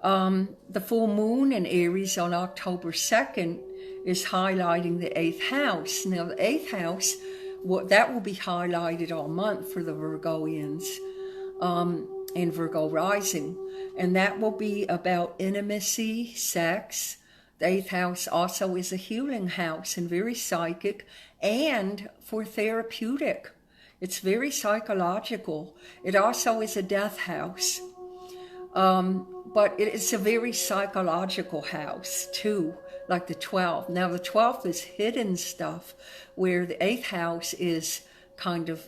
The full moon in Aries on October 2nd is highlighting the 8th house. Now, the 8th house, that will be highlighted all month for the Virgoians and Virgo rising. And that will be about intimacy, sex. The 8th house also is a healing house and very psychic, and for therapeutic. It's very psychological. It also is a death house. But it's a very psychological house too, like the 12th. Now the 12th is hidden stuff, where the 8th house is kind of,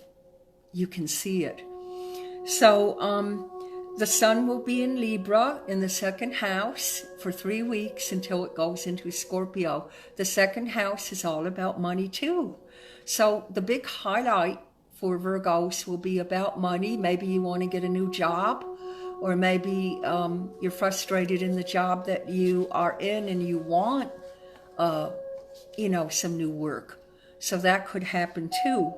you can see it. So the sun will be in Libra in the 2nd house for 3 weeks until it goes into Scorpio. The 2nd house is all about money too. So the big highlight for Virgos will be about money. Maybe you want to get a new job, or maybe you're frustrated in the job that you are in and you want, some new work. So that could happen too.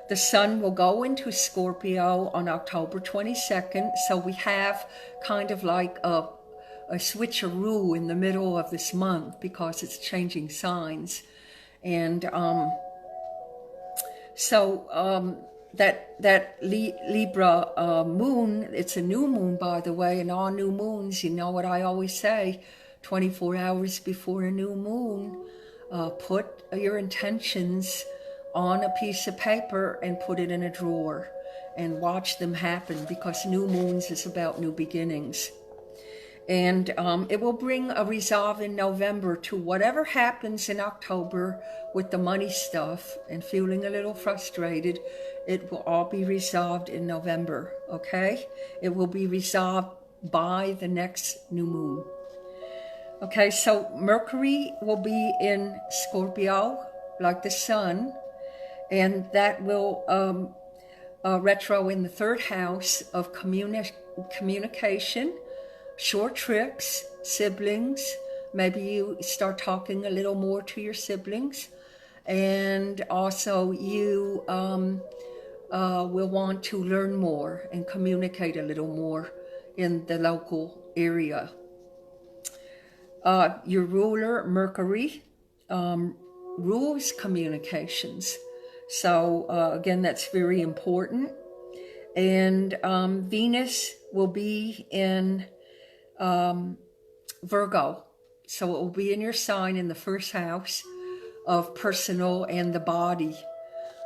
The sun will go into Scorpio on October 22nd. So we have kind of like a switcheroo in the middle of this month because it's changing signs. And that Libra moon, it's a new moon, by the way, and all new moons, you know what I always say, 24 hours before a new moon, put your intentions on a piece of paper and put it in a drawer and watch them happen, because new moons is about new beginnings. And it will bring a resolve in November to whatever happens in October with the money stuff and feeling a little frustrated. It will all be resolved in November, okay? It will be resolved by the next new moon. Okay, so Mercury will be in Scorpio, like the sun, and that will retro in the 3rd house of communication, short trips, siblings. Maybe you start talking a little more to your siblings. And also you will want to learn more and communicate a little more in the local area. Your ruler, Mercury, rules communications. So again, that's very important. And Venus will be in Virgo. So it will be in your sign in the 1st house of personal and the body.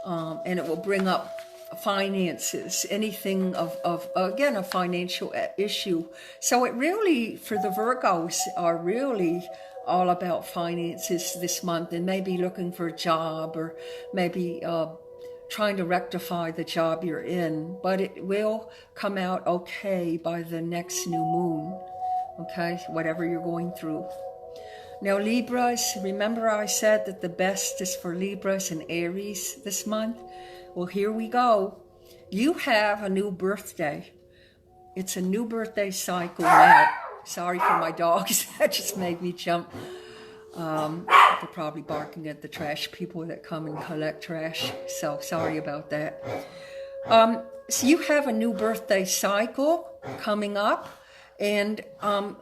And it will bring up finances, anything of again, a financial issue. So it really, for the Virgos, are really all about finances this month, and maybe looking for a job, or maybe trying to rectify the job you're in. But it will come out okay by the next new moon, okay, whatever you're going through. Now Libras, remember I said that the best is for Libras and Aries this month? Well, here we go. You have a new birthday. It's a new birthday cycle now. Sorry for my dogs, that just made me jump. They're probably barking at the trash people that come and collect trash, so sorry about that. So you have a new birthday cycle coming up. And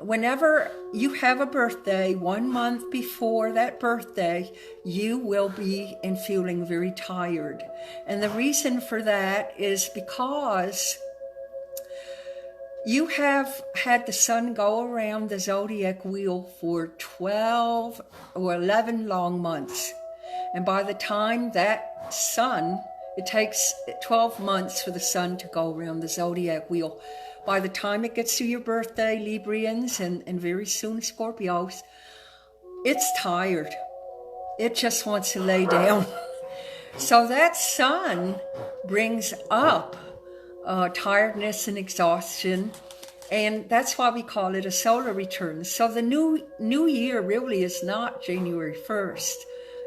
whenever you have a birthday, 1 month before that birthday, you will be feeling very tired. And the reason for that is because you have had the sun go around the zodiac wheel for 12 or 11 long months. And by the time that sun, it takes 12 months for the sun to go around the zodiac wheel. By the time it gets to your birthday, Librians, and very soon Scorpios, it's tired. It just wants to lay down. So that sun brings up tiredness and exhaustion, and that's why we call it a solar return. So the new year really is not January 1st,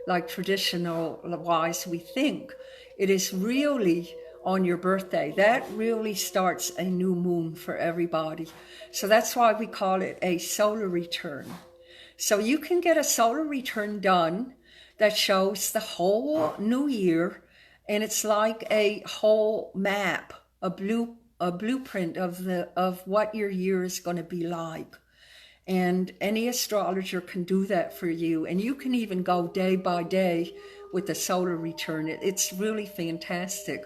like traditional wise we think. It is really on your birthday. That really starts a new moon for everybody. So that's why we call it a solar return. So you can get a solar return done that shows the whole new year, and it's like a whole map, a blueprint of what your year is going to be like. And any astrologer can do that for you. And you can even go day by day with the solar return. It's really fantastic.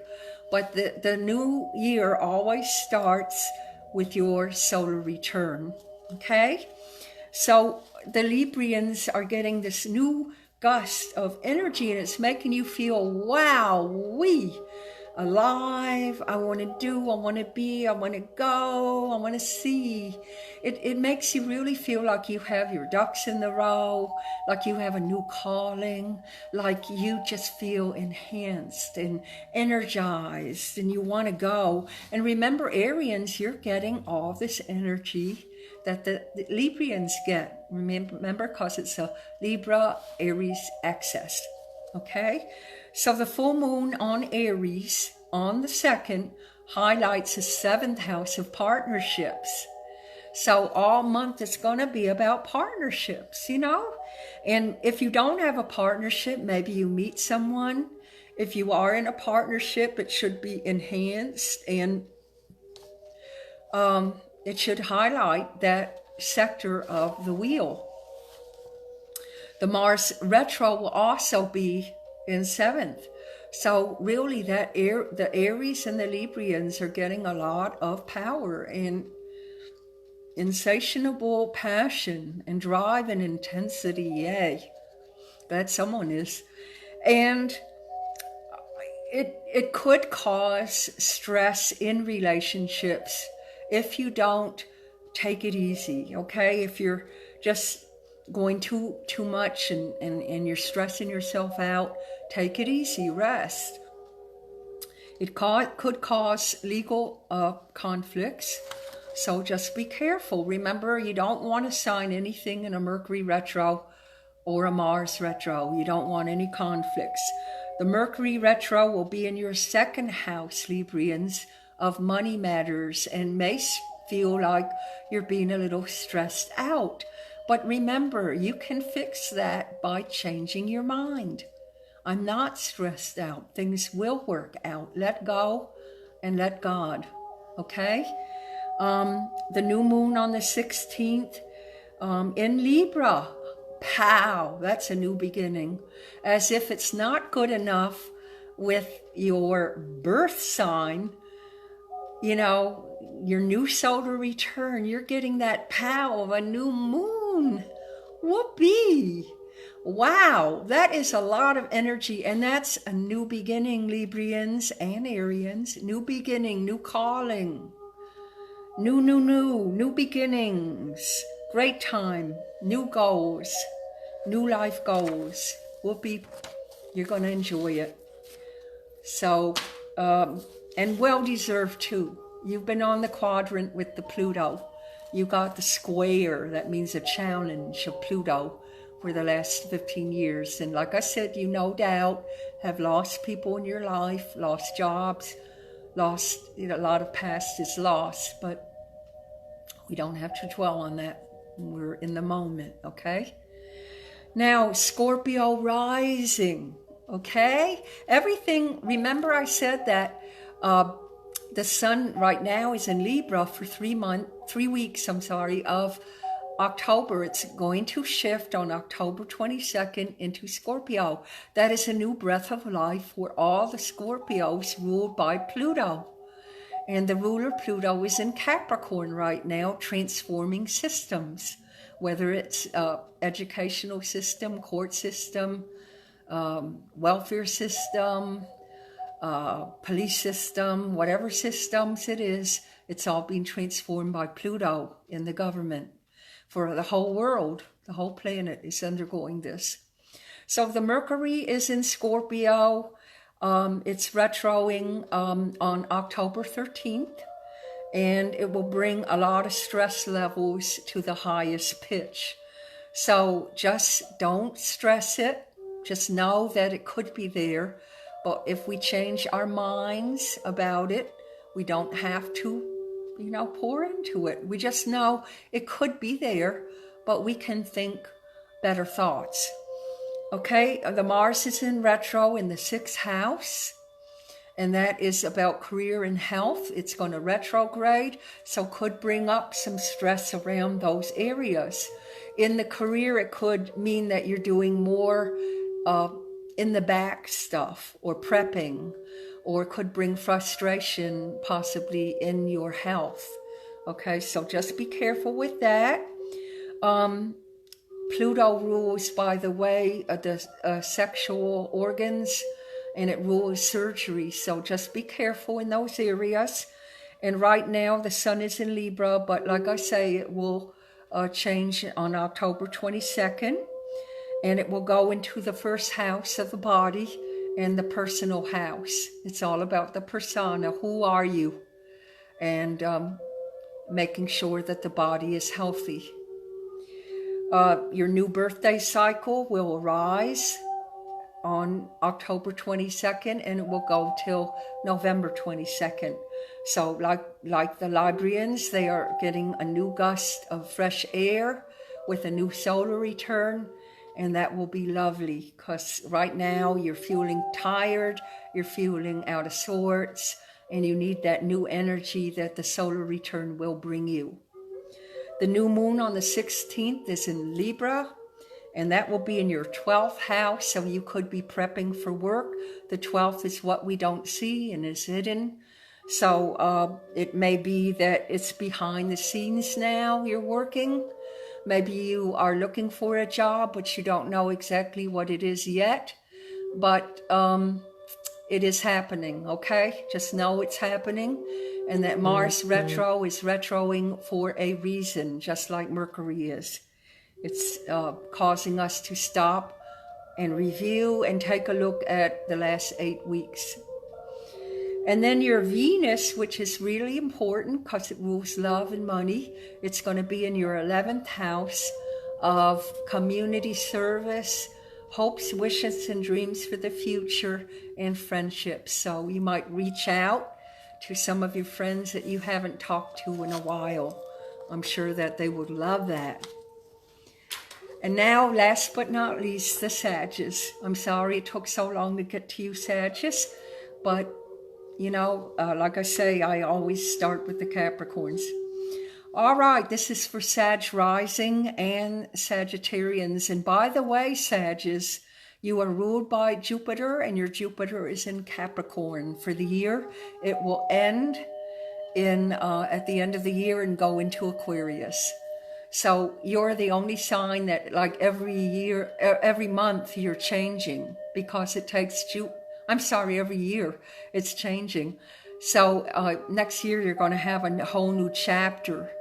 But the new year always starts with your solar return. Okay? So the Librians are getting this new gust of energy, and it's making you feel, wow-wee, alive. I want to do, I want to be, I want to go, I want to see. It makes you really feel like you have your ducks in the row, like you have a new calling, like you just feel enhanced and energized and you want to go. And remember, Arians, you're getting all this energy that the Librians get. Remember, because it's a Libra Aries excess. Okay? So the full moon on Aries on the 2nd highlights the 7th house of partnerships. So all month it's going to be about partnerships, you know? And if you don't have a partnership, maybe you meet someone. If you are in a partnership, it should be enhanced, and it should highlight that sector of the wheel. The Mars retro will also be in 7th. So really the Aries and the Librians are getting a lot of power and insatiable passion and drive and intensity. Yay. Glad someone is. And it could cause stress in relationships if you don't take it easy, okay? If you're just going too much and you're stressing yourself out, take it easy, rest. It could cause legal conflicts, so just be careful. Remember, you don't want to sign anything in a Mercury retro or a Mars retro. You don't want any conflicts. The Mercury retro will be in your 2nd house, Librians, of money matters, and may feel like you're being a little stressed out. But remember, you can fix that by changing your mind. I'm not stressed out. Things will work out. Let go and let God. Okay? The new moon on the 16th in Libra. Pow! That's a new beginning. As if it's not good enough with your birth sign, you know, your new solar return, you're getting that pow of a new moon. Whoopee! Wow, that is a lot of energy, and that's a new beginning, Librians and Arians. New beginning, new calling. New beginnings. Great time, new goals, new life goals. Whoopee, you're going to enjoy it. So, and well-deserved too. You've been on the quadrant with the Pluto. You got the square, that means a challenge of Pluto for the last 15 years. And like I said, you no doubt have lost people in your life, lost jobs, lost, a lot of past is lost, but we don't have to dwell on that. We're in the moment, okay? Now, Scorpio rising, okay? Everything, remember I said that the sun right now is in Libra for 3 weeks, of October. It's going to shift on October 22nd into Scorpio. That is a new breath of life for all the Scorpios ruled by Pluto. And the ruler Pluto is in Capricorn right now, transforming systems, whether it's educational system, court system, welfare system, police system, whatever systems it is, it's all being transformed by Pluto in the government. For the whole world, the whole planet is undergoing this. So the Mercury is in Scorpio. It's retroing on October 13th, and it will bring a lot of stress levels to the highest pitch. So just don't stress it. Just know that it could be there, But if we change our minds about it, we don't have to, pour into it. We just know it could be there, but we can think better thoughts. Okay, the Mars is in retro in the 6th house, and that is about career and health. It's going to retrograde, so could bring up some stress around those areas. In the career, it could mean that you're doing more in the back stuff or prepping, or could bring frustration possibly in your health. Okay, so just be careful with that. Pluto rules, by the way, the sexual organs, and it rules surgery. So just be careful in those areas. And right now the sun is in Libra, but like I say, it will change on October 22nd. And it will go into the 1st house of the body and the personal house. It's all about the persona. Who are you? And making sure that the body is healthy. Your new birthday cycle will arise on October 22nd, and it will go till November 22nd. So like the Librians, they are getting a new gust of fresh air with a new solar return. And that will be lovely, because right now you're feeling tired, you're feeling out of sorts, and you need that new energy that the solar return will bring you. The new moon on the 16th is in Libra, and that will be in your 12th house, so you could be prepping for work. The 12th is what we don't see and is hidden. So it may be that it's behind the scenes now you're working. Maybe you are looking for a job, but you don't know exactly what it is yet. But it is happening, okay? Just know it's happening. And that Mars retro is retroing for a reason, just like Mercury is. It's causing us to stop and review and take a look at the last 8 weeks. And then your Venus, which is really important because it rules love and money, it's going to be in your 11th house of community service, hopes, wishes, and dreams for the future, and friendships. So you might reach out to some of your friends that you haven't talked to in a while. I'm sure that they would love that. And now, last but not least, the Sagittarius. I'm sorry it took so long to get to you, Sagittarius, but like I say, I always start with the Capricorns. All right, this is for Sag rising and Sagittarians. And by the way, Sagittarius, you are ruled by Jupiter, and your Jupiter is in Capricorn for the year. It will end at the end of the year and go into Aquarius. So you're the only sign that, like, every month you're changing, because it takes every year it's changing. So next year you're going to have a whole new chapter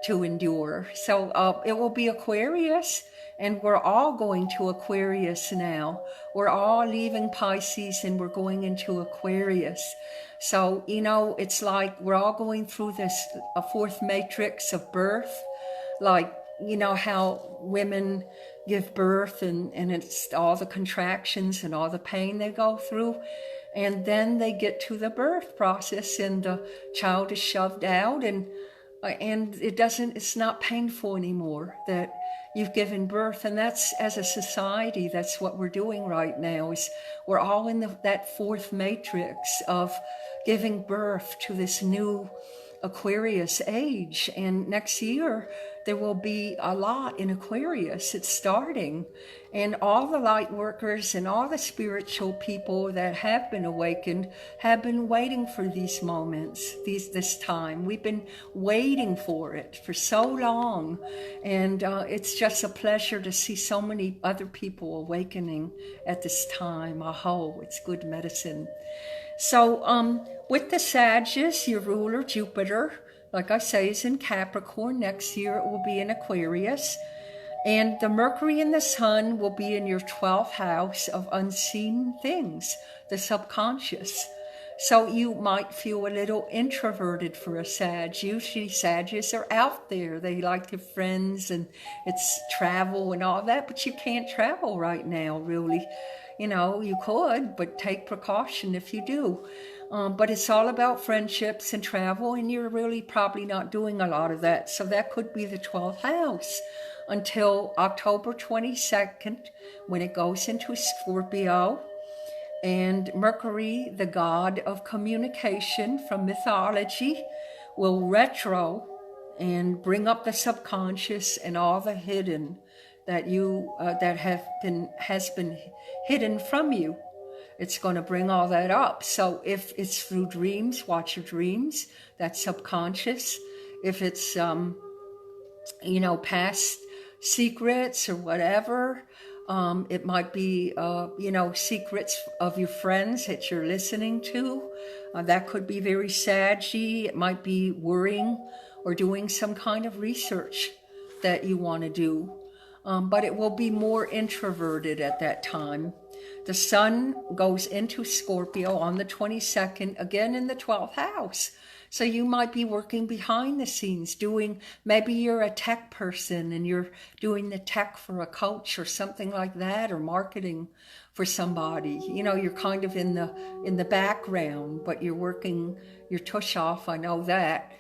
to endure. So it will be Aquarius, and we're all going to Aquarius now. We're all leaving Pisces and we're going into Aquarius. So, it's like we're all going through this fourth matrix of birth. Like, how women give birth and it's all the contractions and all the pain they go through. And then they get to the birth process and the child is shoved out and it's not painful anymore that you've given birth. And that's, as a society, that's what we're doing right now, is we're all in that fourth matrix of giving birth to this new Aquarius age. And next year there will be a lot in Aquarius. It's starting, and all the light workers and all the spiritual people that have been awakened have been waiting for these moments, this time. We've been waiting for it for so long, and it's just a pleasure to see so many other people awakening at this time. It's good medicine. So with the Sagittarius, your ruler Jupiter, like I say, is in Capricorn. Next year it will be in Aquarius. And the Mercury and the Sun will be in your 12th house of unseen things, the subconscious. So you might feel a little introverted for a Sag. Usually Sagittarius are out there. They like their friends and it's travel and all that, but you can't travel right now, really. You know, you could, but take precaution if you do. But it's all about friendships and travel, and you're really probably not doing a lot of that. So that could be the 12th house until October 22nd, when it goes into Scorpio. And Mercury, the god of communication from mythology, will retro and bring up the subconscious and all the hidden that has been hidden from you. It's going to bring all that up. So if it's through dreams, watch your dreams. That's subconscious. If it's past secrets or whatever. It might be, secrets of your friends that you're listening to. That could be very saggy. It might be worrying or doing some kind of research that you want to do. But it will be more introverted at that time. The sun goes into Scorpio on the 22nd, again in the 12th house. So you might be working behind the scenes maybe you're a tech person and you're doing the tech for a coach or something like that, or marketing for somebody. You're kind of in the background, but you're working your tush off. I know that.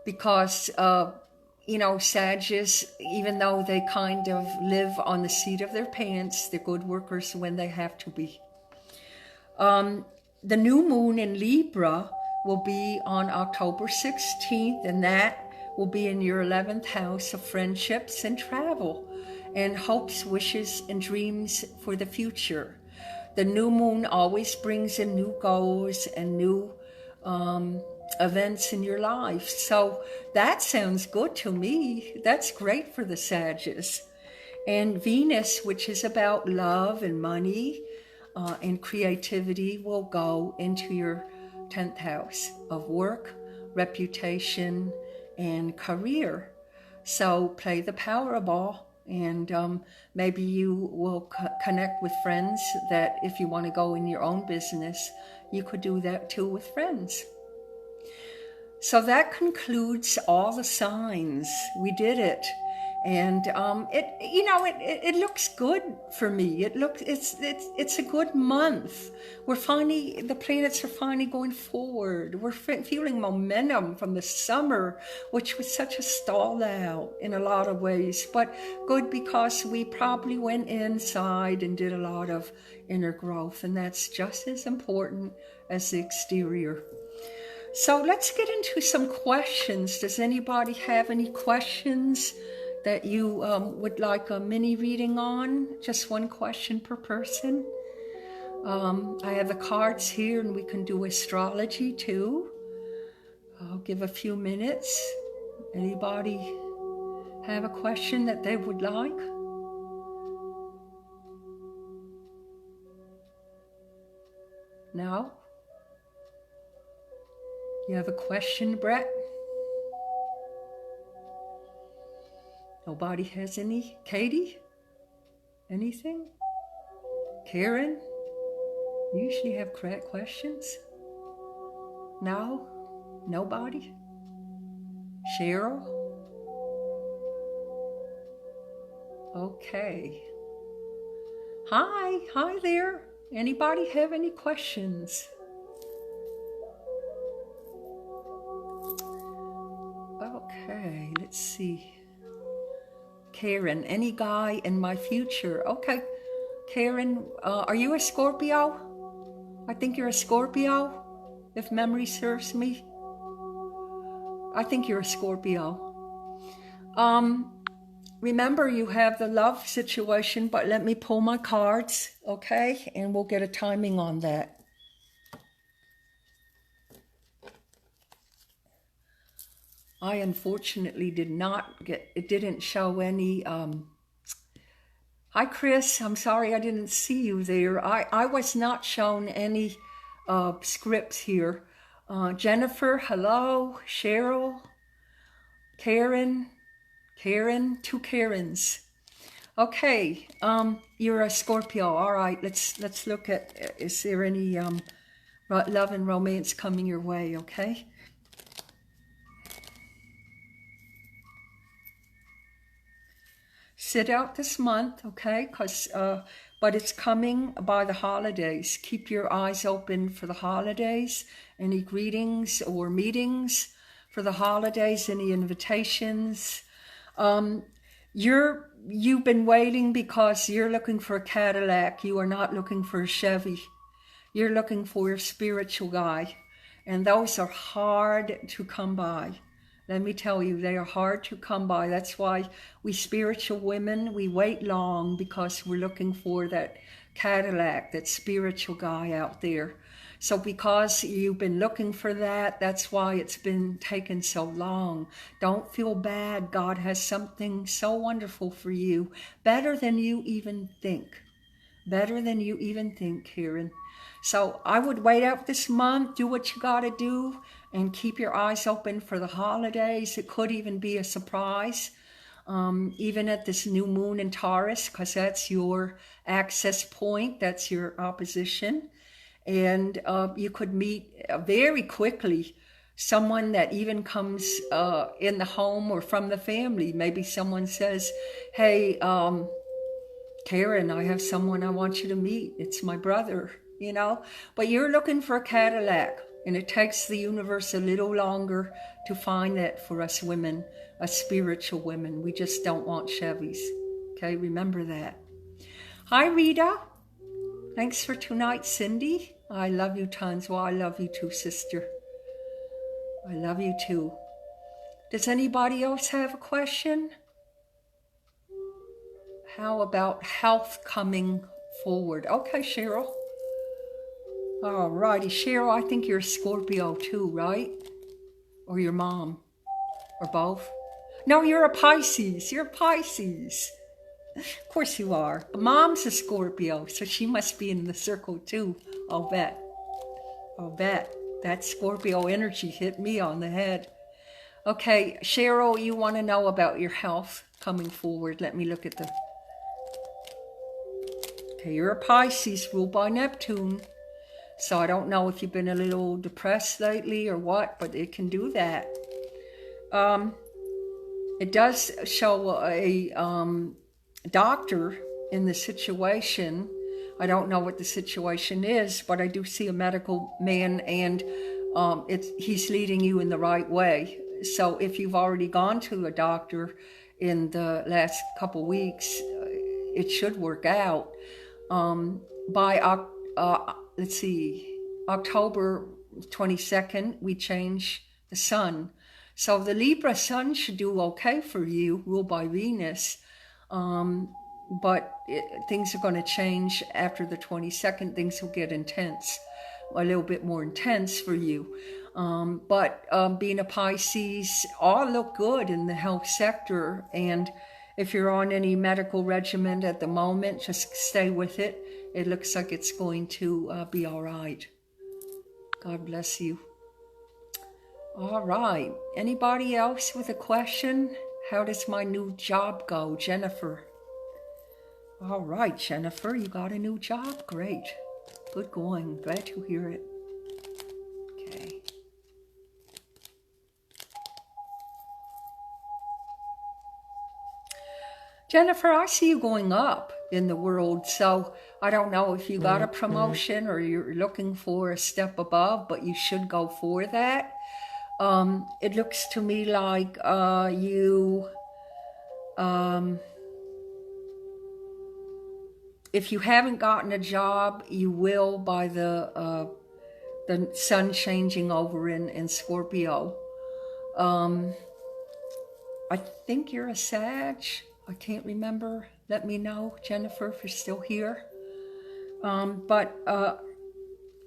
Because, Sagittarius, even though they kind of live on the seat of their pants, they're good workers when they have to be. The new moon in Libra will be on October 16th, and that will be in your 11th house of friendships and travel and hopes, wishes, and dreams for the future. The new moon always brings in new goals and new events in your life. So that sounds good to me. That's great for the Sagittarius. And Venus, which is about love and money and creativity, will go into your 10th house of work, reputation, and career. So play the Powerball, and maybe you will connect with friends that if you want to go in your own business, you could do that too with friends. So that concludes all the signs. We did it. And it looks good for me. It's a good month. The planets are finally going forward. We're feeling momentum from the summer, which was such a stall out in a lot of ways, but good because we probably went inside and did a lot of inner growth, and that's just as important as the exterior. So let's get into some questions. Does anybody have any questions that you would like a mini reading on? Just one question per person. I have the cards here, and we can do astrology too. I'll give a few minutes. Anybody have a question that they would like? No? You have a question, Brett? Nobody has any? Katie? Anything? Karen? You usually have questions? No? Nobody? Cheryl? Okay. Hi there. Anybody have any questions? Okay, let's see. Karen, any guy in my future? Okay, Karen, are you a Scorpio? I think you're a Scorpio, if memory serves me. I think you're a Scorpio. Remember, you have the love situation, but let me pull my cards, okay? And we'll get a timing on that. I unfortunately didn't show any, hi Chris, I'm sorry I didn't see you there. I was not shown any scripts here. Jennifer, hello. Cheryl, Karen, two Karens. Okay, you're a Scorpio. All right, let's look at, is there any love and romance coming your way, okay? Sit out this month, okay? But it's coming by the holidays. Keep your eyes open for the holidays. Any greetings or meetings for the holidays, any invitations. You've been waiting because you're looking for a Cadillac. You are not looking for a Chevy. You're looking for a spiritual guy. And those are hard to come by. Let me tell you, they are hard to come by. That's why we spiritual women, we wait long, because we're looking for that Cadillac, that spiritual guy out there. So because you've been looking for that, that's why it's been taking so long. Don't feel bad. God has something so wonderful for you, better than you even think. Better than you even think, Karen. So I would wait out this month, do what you got to do, and keep your eyes open for the holidays. It could even be a surprise, even at this new moon in Taurus, because that's your access point, that's your opposition. And you could meet very quickly someone that even comes in the home or from the family. Maybe someone says, hey, Karen, I have someone I want you to meet. It's my brother, you know. But you're looking for a Cadillac, and it takes the universe a little longer to find that for us women, us spiritual women. We just don't want Chevys. Okay, remember that. Hi, Rita. Thanks for tonight, Cindy. I love you tons. Well, I love you too, sister. I love you too. Does anybody else have a question? How about health coming forward? Okay, Cheryl. All righty, Cheryl, I think you're a Scorpio too, right? Or your mom, or both? No, you're a Pisces. You're a Pisces. Of course you are. Mom's a Scorpio, so she must be in the circle too. I'll bet. I'll bet. That Scorpio energy hit me on the head. Okay, Cheryl, you want to know about your health coming forward. Let me look at the... Okay, you're a Pisces, ruled by Neptune. So I don't know if you've been a little depressed lately or what, but it can do that. It does show a doctor in the situation. I don't know what the situation is, but I do see a medical man, and he's leading you in the right way. So if you've already gone to a doctor in the last couple weeks, it should work out. By let's see, October 22nd, we change the sun. So the Libra sun should do okay for you, ruled by Venus. But things are going to change after the 22nd. Things will get intense, a little bit more intense for you. But being a Pisces, all look good in the health sector. And if you're on any medical regimen at the moment, just stay with it. It looks like it's going to be all right. God bless you. All right. Anybody else with a question? How does my new job go? Jennifer. All right, Jennifer, you got a new job? Great. Good going. Glad to hear it. Okay. Jennifer, I see you going up in the world. So I don't know if you got a promotion or you're looking for a step above, but you should go for that. It looks to me like if you haven't gotten a job, you will by the sun changing over in Scorpio. I think you're a Sag. I can't remember. Let me know, Jennifer, if you're still here. But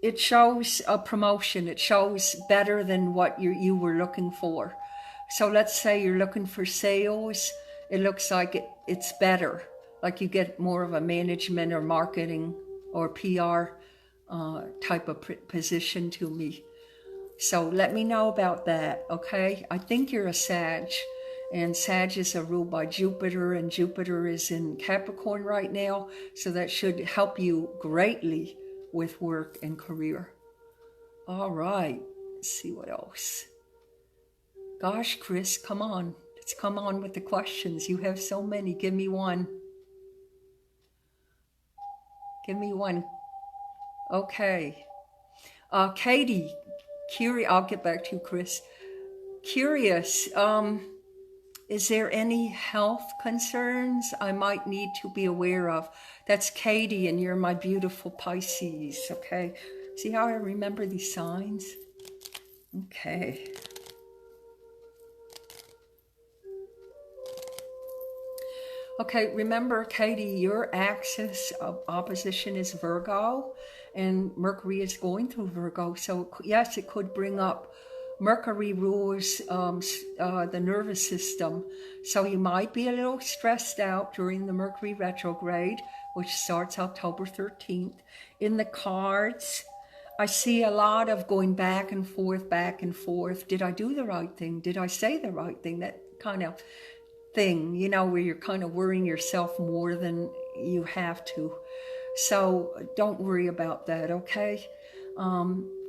it shows a promotion. It shows better than what you were looking for. So let's say you're looking for sales. It looks like it's better. Like you get more of a management or marketing or PR type of position to me. So let me know about that, okay? I think you're a Sag. And Sagittarius are ruled by Jupiter, and Jupiter is in Capricorn right now. So that should help you greatly with work and career. All right. Let's see what else. Gosh, Chris, come on. Let's come on with the questions. You have so many. Give me one. Give me one. Okay. Katie, I'll get back to you, Chris. Curious, is there any health concerns I might need to be aware of? That's Katie, and you're my beautiful Pisces, okay? See how I remember these signs? Okay. Okay, remember, Katie, your axis of opposition is Virgo, and Mercury is going through Virgo. So yes, it could bring up, Mercury rules the nervous system. So you might be a little stressed out during the Mercury retrograde, which starts October 13th. In the cards, I see a lot of going back and forth, back and forth. Did I do the right thing? Did I say the right thing? That kind of thing, you know, where you're kind of worrying yourself more than you have to. So don't worry about that, okay?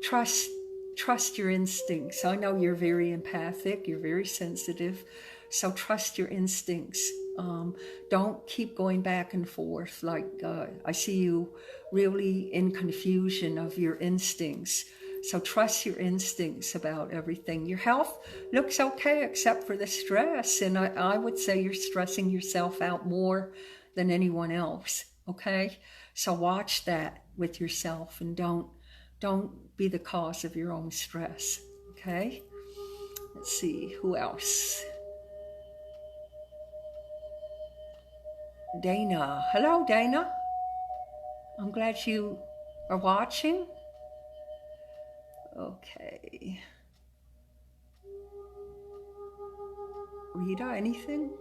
Trust your instincts. I know you're very empathic, you're very sensitive, so trust your instincts. Don't keep going back and forth. Like I see you really in confusion of your instincts. So trust your instincts about everything. Your health looks okay except for the stress. And I would say you're stressing yourself out more than anyone else, okay? So watch that with yourself and don't be the cause of your own stress, okay? Let's see, who else? Dana. Hello, Dana. I'm glad you are watching. Okay. Rita, anything?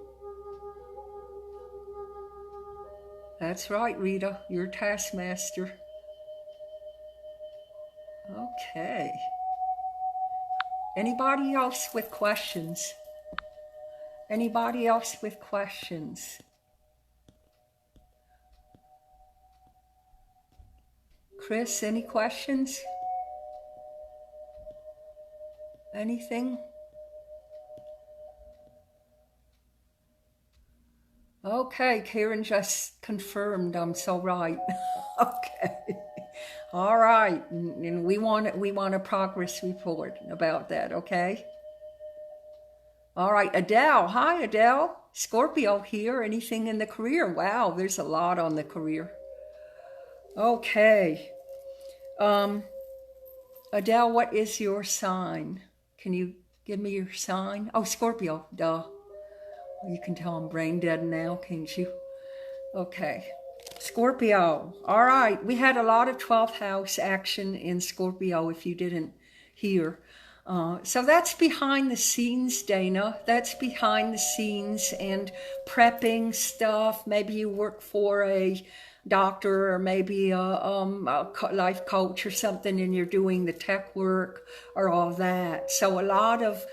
That's right, Rita. You're taskmaster. Okay. Anybody else with questions? Anybody else with questions? Chris, any questions? Anything? Okay, Karen just confirmed I'm so right. Okay. All right. And we want a progress report about that, okay? All right, Adele. Hi, Adele. Scorpio here. Anything in the career? Wow, there's a lot on the career. Okay. Adele, what is your sign? Can you give me your sign? Oh, Scorpio, duh. You can tell I'm brain dead now, can't you? Okay. Scorpio. All right. We had a lot of 12th house action in Scorpio, if you didn't hear. So that's behind the scenes, Dana. That's behind the scenes and prepping stuff. Maybe you work for a doctor or maybe a life coach or something, and you're doing the tech work or all that. So a lot of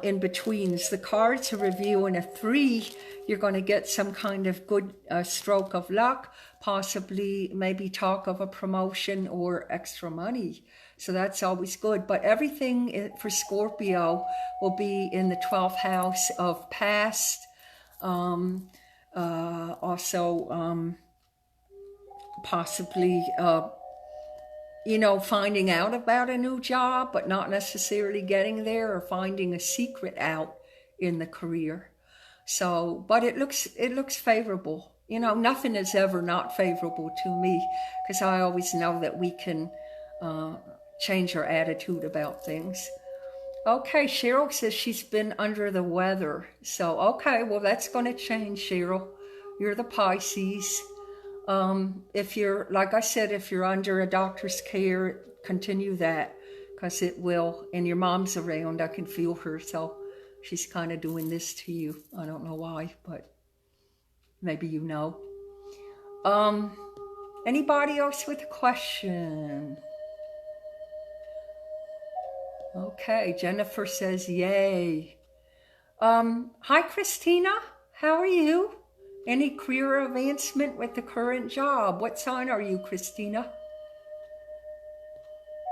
in betweens. The cards are reviewing a 3. You're going to get some kind of good stroke of luck, possibly maybe talk of a promotion or extra money. So that's always good. But everything for Scorpio will be in the 12th house of past, also possibly finding out about a new job, but not necessarily getting there, or finding a secret out in the career. So, but it looks favorable. Nothing is ever not favorable to me, because I always know that we can change our attitude about things. Okay, Cheryl says she's been under the weather. So, okay, well, that's going to change, Cheryl. You're the Pisces. If you're, like I said, if you're under a doctor's care, continue that, because it will. And your mom's around. I can feel her. So she's kind of doing this to you. I don't know why, but maybe you know. Anybody else with a question? Okay, Jennifer says yay. Hi, Christina. How are you? Any career advancement with the current job? What sign are you, Christina?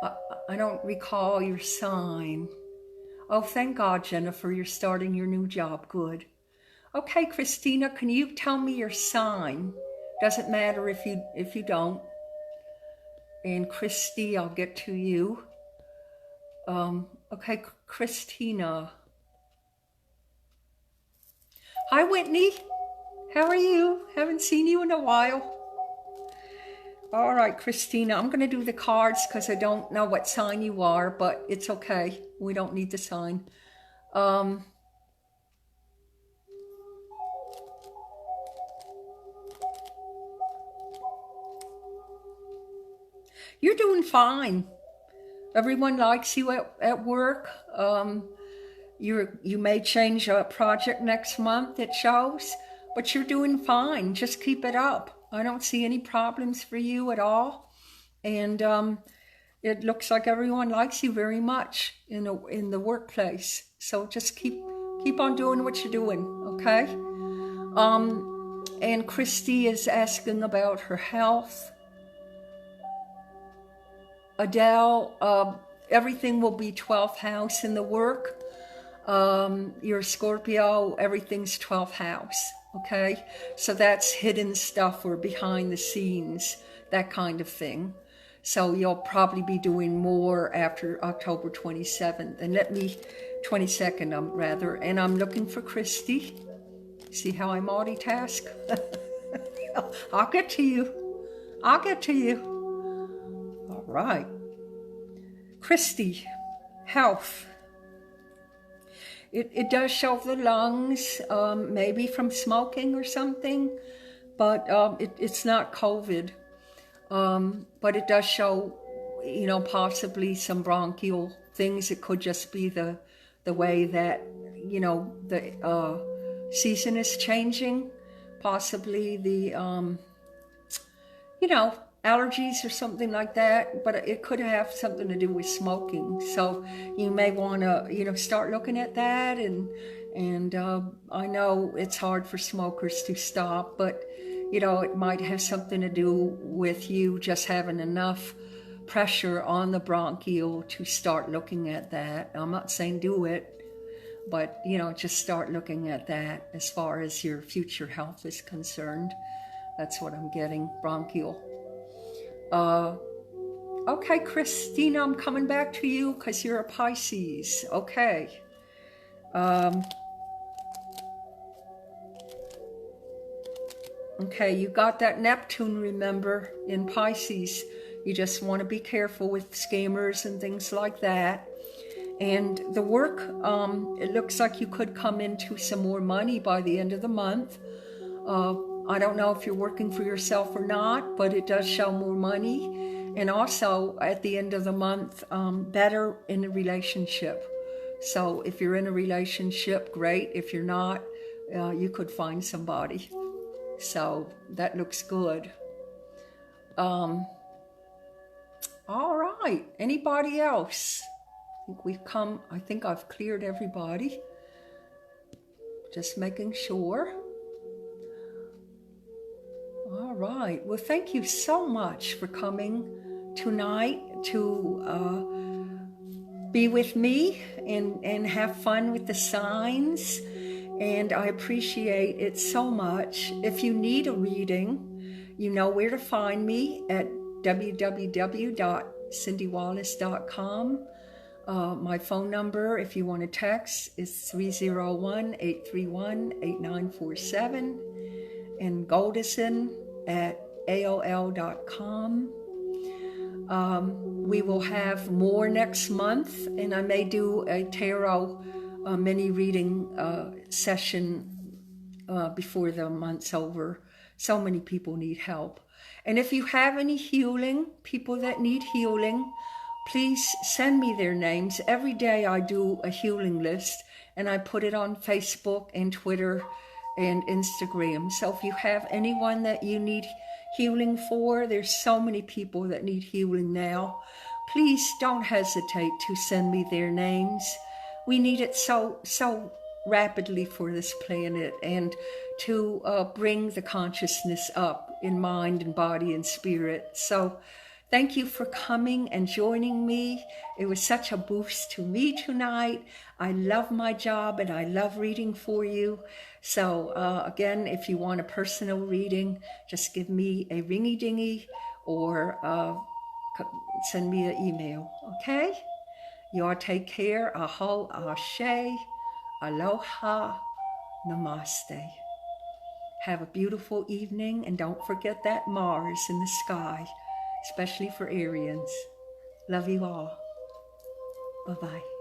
I don't recall your sign. Oh, thank God, Jennifer, you're starting your new job. Good. Okay, Christina, can you tell me your sign? Doesn't matter if you don't. And Christy, I'll get to you. Okay, Christina. Hi, Whitney. How are you? Haven't seen you in a while. All right, Christina, I'm going to do the cards because I don't know what sign you are, but it's okay. We don't need the sign. You're doing fine. Everyone likes you at work. You may change a project next month, it shows, but you're doing fine. Just keep it up. I don't see any problems for you at all. And it looks like everyone likes you very much in the workplace. So just keep on doing what you're doing, okay? And Christy is asking about her health. Adele, everything will be 12th house in the work. You're Scorpio, everything's 12th house, okay? So that's hidden stuff or behind the scenes, that kind of thing. So you'll probably be doing more after October 27th. And 22nd, rather. And I'm looking for Christy. See how I multitask? I'll get to you. I'll get to you. All right. Christy, health. It does show the lungs, maybe from smoking or something, but it's not COVID. But it does show, possibly some bronchial things. It could just be the way that, the season is changing, possibly the, allergies or something like that, but it could have something to do with smoking. So you may want to, start looking at that. And I know it's hard for smokers to stop, but, it might have something to do with you just having enough pressure on the bronchial to start looking at that. I'm not saying do it, but, just start looking at that as far as your future health is concerned. That's what I'm getting, bronchial. Okay, Christina, I'm coming back to you because you're a Pisces. Okay. Okay, you got that Neptune, remember, in Pisces. You just want to be careful with scammers and things like that. And the work, it looks like you could come into some more money by the end of the month. I don't know if you're working for yourself or not, but it does show more money. And also, at the end of the month, better in a relationship. So if you're in a relationship, great. If you're not, you could find somebody. So that looks good. All right. Anybody else? I think I've cleared everybody. Just making sure. All right. Well, thank you so much for coming tonight to be with me and have fun with the signs. And I appreciate it so much. If you need a reading, you know where to find me at www.cindywallace.com. My phone number, if you want to text, is 301-831-8947. And Goldison at AOL.com. We will have more next month, and I may do a tarot mini reading session before the month's over. So many people need help. And if you have any people that need healing, please send me their names. Every day I do a healing list, and I put it on Facebook and Twitter and Instagram. So if you have anyone that you need healing for, there's so many people that need healing now. Please don't hesitate to send me their names. We need it so rapidly for this planet, and to bring the consciousness up in mind and body and spirit. So Thank you for coming and joining me. It was such a boost to me tonight. I love my job and I love reading for you. So again, if you want a personal reading, just give me a ringy dingy or send me an email, okay? You all take care. Aho, ashe, aloha, namaste. Have a beautiful evening, and don't forget that Mars in the sky, especially for Arians. Love you all. Bye-bye.